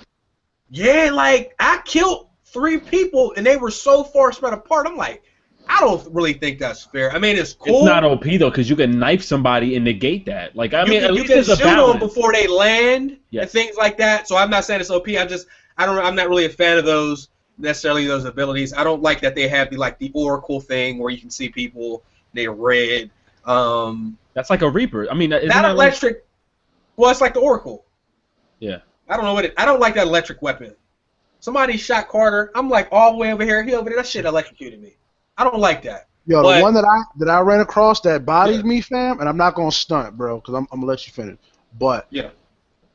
S3: Yeah, like, I killed 3 people, and they were so far spread apart. I'm like, I don't really think that's fair. I mean, it's cool.
S2: It's not OP, though, because you can knife somebody and negate that. Like, I mean, at least there's a balance.
S3: You can shoot them before they land and things like that. So I'm not saying it's OP. I'm not really a fan of those necessarily those abilities. I don't like that they have the Oracle thing where you can see people, they're red.
S2: That's like a Reaper. I mean, isn't
S3: that
S2: that
S3: electric.
S2: Like...
S3: Well, it's like the Oracle.
S2: Yeah.
S3: I don't know what it. I don't like that electric weapon. Somebody shot Carter. I'm like all the way over here. He over there. That shit electrocuted me. I don't like that.
S4: Yo,
S3: but,
S4: the one that I ran across that bodied me, fam, and I'm not gonna stunt, bro, because I'm gonna let you finish. But
S3: yeah.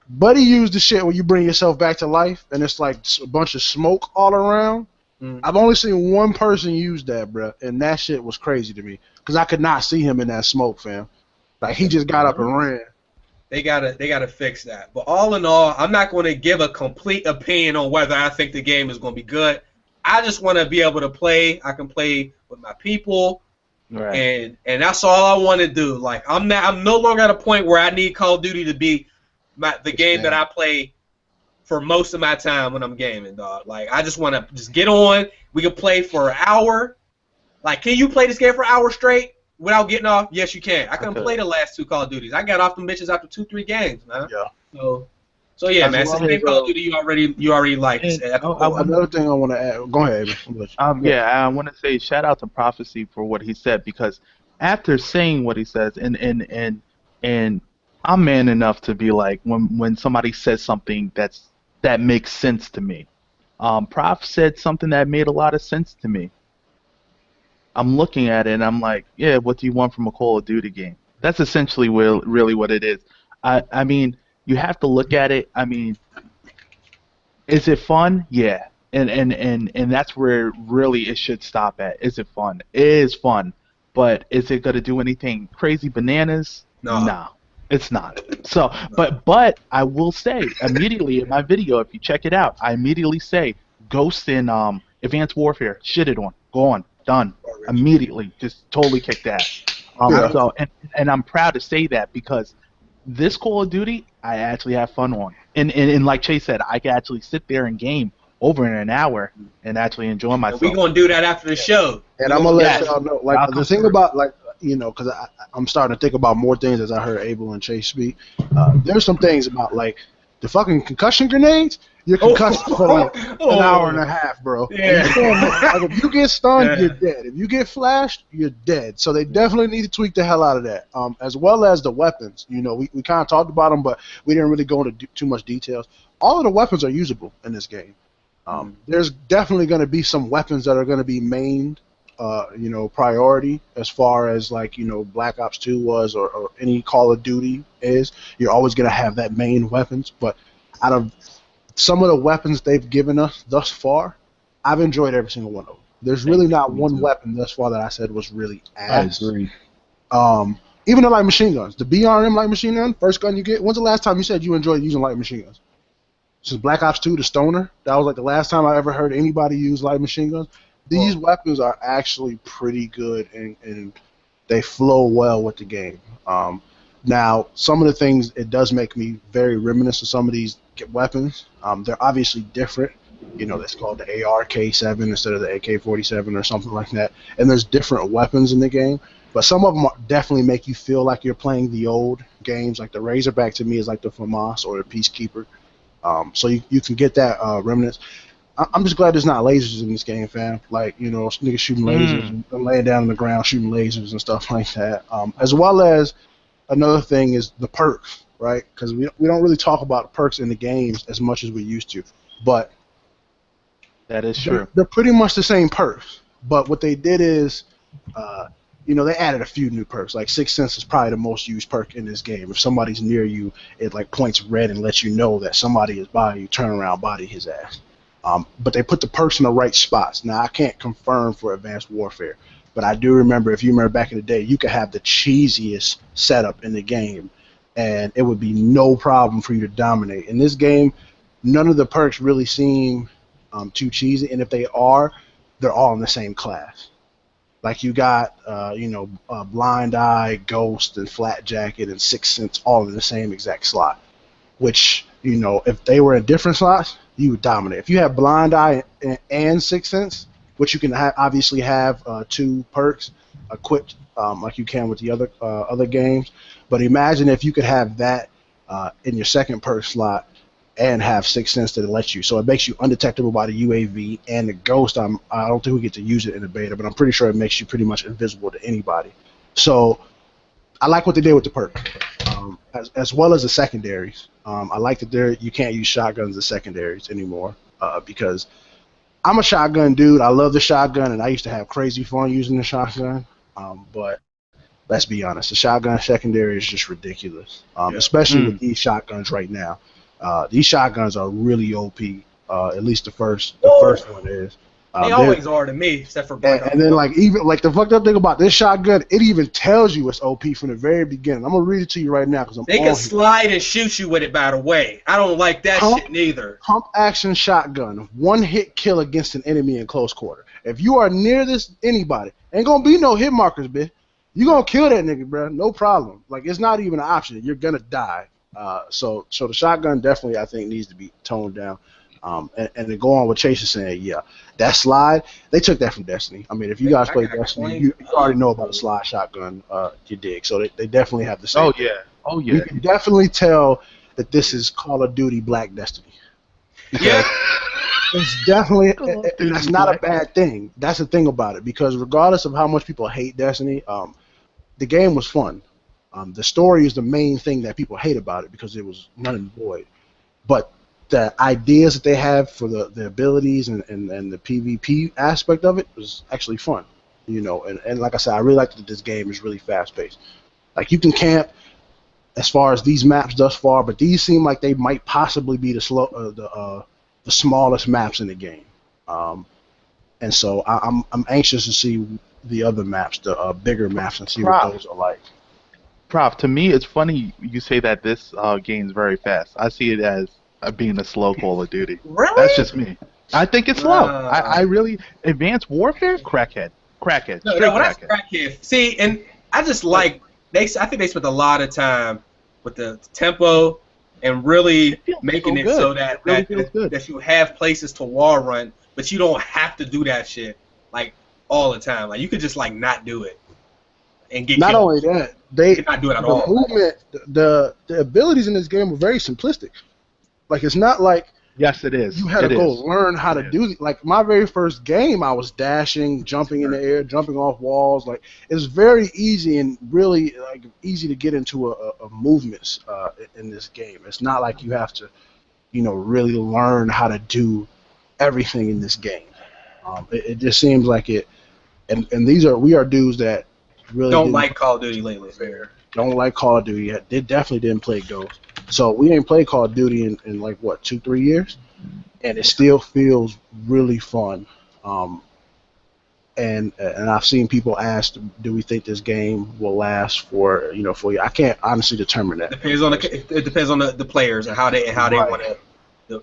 S4: Buddy used the shit where you bring yourself back to life, and it's like a bunch of smoke all around. I've only seen one person use that, bro, and that shit was crazy to me because I could not see him in that smoke, fam. Like he just got up and ran.
S3: They gotta fix that. But all in all, I'm not going to give a complete opinion on whether I think the game is going to be good. I just want to be able to play. I can play with my people, right. and that's all I want to do. Like I'm no longer at a point where I need Call of Duty to be the game that I play for most of my time when I'm gaming, dog. Like I just want to just get on. We can play for an hour. Like, can you play this game for an hour straight without getting off? Yes, you can. I couldn't play the last 2 Call of Duties. I got off them bitches after 2-3 games, man.
S4: Yeah.
S3: So yeah, man. It's the same Call of Duty you already like.
S4: Another thing I want to add. Go ahead.
S5: Yeah, I want to say shout out to Prophecy for what he said, because after saying what he says, and I'm man enough to be like, when somebody says something that makes sense to me. Prof said something that made a lot of sense to me. I'm looking at it and I'm like, yeah, what do you want from a Call of Duty game? That's essentially really what it is. I mean, you have to look at it. I mean, is it fun? Yeah. And that's where really it should stop at. Is it fun? It is fun. But is it going to do anything crazy bananas? No. It's not. So, but I will say immediately in my video, if you check it out, I immediately say Ghost in Advanced Warfare, shit it on, go on, done, immediately, just totally kick that. So, and I'm proud to say that because this Call of Duty, I actually have fun on, and like Chase said, I can actually sit there and game over in an hour and actually enjoy myself.
S3: We're gonna do that after the show.
S4: And I'm gonna let y'all know, like the thing about like. You know, because I'm starting to think about more things as I heard Abel and Chase speak. There's some things about, like, the fucking concussion grenades. You're concussed for, like, an hour and a half, bro.
S3: Yeah.
S4: Like, if you get stunned, you're dead. If you get flashed, you're dead. So they definitely need to tweak the hell out of that, as well as the weapons. You know, we kind of talked about them, but we didn't really go into too much details. All of the weapons are usable in this game. There's definitely going to be some weapons that are going to be mained. You know, priority as far as like, you know, Black Ops 2 was or any Call of Duty is. You're always going to have that main weapons, but out of some of the weapons they've given us thus far, I've enjoyed every single one of them. There's really not one weapon thus far that I said was really ass.
S2: I agree.
S4: Even the light machine guns, the BRM light machine gun, first gun you get. When's the last time you said you enjoyed using light machine guns? Since Black Ops 2, the Stoner, that was like the last time I ever heard anybody use light machine guns. These weapons are actually pretty good, and they flow well with the game. Now, some of the things, it does make me very reminiscent of some of these weapons. They're obviously different. You know, it's called the AR-K7 instead of the AK-47 or something like that. And there's different weapons in the game. But some of them definitely make you feel like you're playing the old games. Like the Razorback to me is like the FAMAS or the Peacekeeper. So you can get that remnants. I'm just glad there's not lasers in this game, fam. Like, you know, niggas shooting lasers and laying down on the ground shooting lasers and stuff like that. As well as another thing is the perks, right? Because we don't really talk about the perks in the games as much as we used to. But
S5: that is true.
S4: They're pretty much the same perks. But what they did is, you know, they added a few new perks. Like 6th Sense is probably the most used perk in this game. If somebody's near you, it like points red and lets you know that somebody is by you. Turn around, body his ass. But they put the perks in the right spots. Now, I can't confirm for Advanced Warfare, but I do remember, if you remember back in the day, you could have the cheesiest setup in the game, and it would be no problem for you to dominate. In this game, none of the perks really seem too cheesy, and if they are, they're all in the same class. Like you got, you know, Blind Eye, Ghost, and Flat Jacket, and 6th Sense all in the same exact slot, which, you know, if they were in different slots, you would dominate. If you have Blind Eye and 6th Sense, which you can obviously have 2 perks equipped like you can with the other games, but imagine if you could have that in your second perk slot and have Sixth Sense that lets you. So it makes you undetectable by the UAV and the Ghost. I don't think we get to use it in the beta, but I'm pretty sure it makes you pretty much invisible to anybody. So I like what they did with the perk, as well as the secondaries. I like that you can't use shotguns as secondaries anymore because I'm a shotgun dude. I love the shotgun, and I used to have crazy fun using the shotgun. But let's be honest, the shotgun secondary is just ridiculous, especially with these shotguns right now. These shotguns are really OP. At least the first one is.
S3: They always are to me, except for Black Ops.
S4: And then even the fucked up thing about this shotgun, it even tells you it's OP from the very beginning. I'm gonna read it to you right now because
S3: they can slide and shoot you with it. By the way, I don't like that shit neither.
S4: Pump action shotgun, 1-hit kill against an enemy in close quarter. If you are near anybody, ain't gonna be no hit markers, bitch. You gonna kill that nigga, bro. No problem. Like it's not even an option. You're gonna die. So the shotgun definitely I think needs to be toned down. And to go on what Chase is saying, yeah, that slide, they took that from Destiny. I mean, if you guys play Destiny, you already know about the slide shotgun, you dig. So they definitely have the same.
S5: Oh, yeah.
S4: You can definitely tell that this is Call of Duty Black Destiny.
S3: Yeah.
S4: It's definitely, and that's not a bad thing. That's the thing about it, because regardless of how much people hate Destiny, the game was fun. The story is the main thing that people hate about it because it was none and void. But the ideas that they have for the abilities and the PvP aspect of it was actually fun, and like I said, I really like that this game is really fast paced. Like you can camp as far as these maps thus far, but these seem like they might possibly be the smallest maps in the game, and so I'm anxious to see the other maps, the bigger maps, and see what those are like.
S5: Prof, to me, it's funny you say that this game is very fast. I see it as being a slow Call of Duty.
S3: Really?
S5: That's just me. I think it's slow. I really Advanced Warfare, crackhead.
S3: No, that's crackhead. See, and I just like I think they spent a lot of time with the tempo and really making it so that you have places to wall run, but you don't have to do that shit like all the time. Like you could just like not do it and get
S4: not
S3: killed.
S4: only that, they
S3: could not do it at all.
S4: The movement, the abilities in this game are very simplistic. Like it's not like
S5: yes, it is.
S4: You had to go learn how to do it. Like my very first game, I was dashing, jumping in the air, jumping off walls. Like it's very easy and really like easy to get into a movements in this game. It's not like you have to, really learn how to do everything in this game. It just seems like it. And we are dudes that really
S3: don't like Call of Duty lately.
S4: Don't like Call of Duty. They definitely didn't play Ghost. So we ain't played Call of Duty in like what 2-3 years, and it still feels really fun. And I've seen people ask, do we think this game will last for 4 years? I can't honestly determine that.
S3: It depends on the players and how they want to.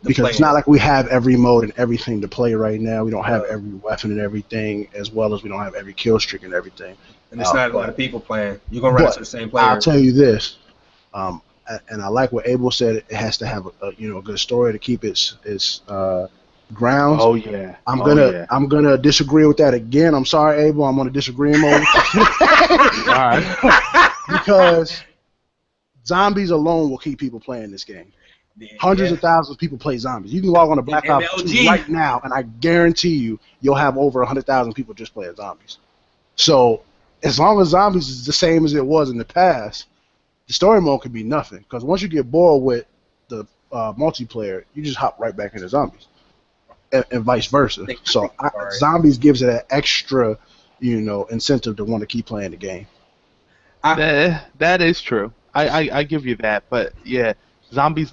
S4: Because it's not like we have every mode and everything to play right now. We don't have every weapon and everything, as well as we don't have every kill streak and everything.
S3: And it's not a lot of people playing. You're gonna run into the same players.
S4: I'll tell you this. And I like what Abel said. It has to have a good story to keep its grounds.
S5: Oh yeah.
S4: I'm gonna disagree with that again. I'm sorry, Abel. I'm gonna disagree him over.
S5: All right.
S4: Because zombies alone will keep people playing this game. Hundreds of thousands of people play zombies. You can log on to Black Ops 2 right now, and I guarantee you'll have over 100,000 people just playing zombies. So as long as zombies is the same as it was in the past, the story mode could be nothing. Because once you get bored with the multiplayer, you just hop right back into zombies, and vice versa. So zombies gives it an extra, incentive to want to keep playing the game.
S5: That is true. I give you that, but yeah, zombies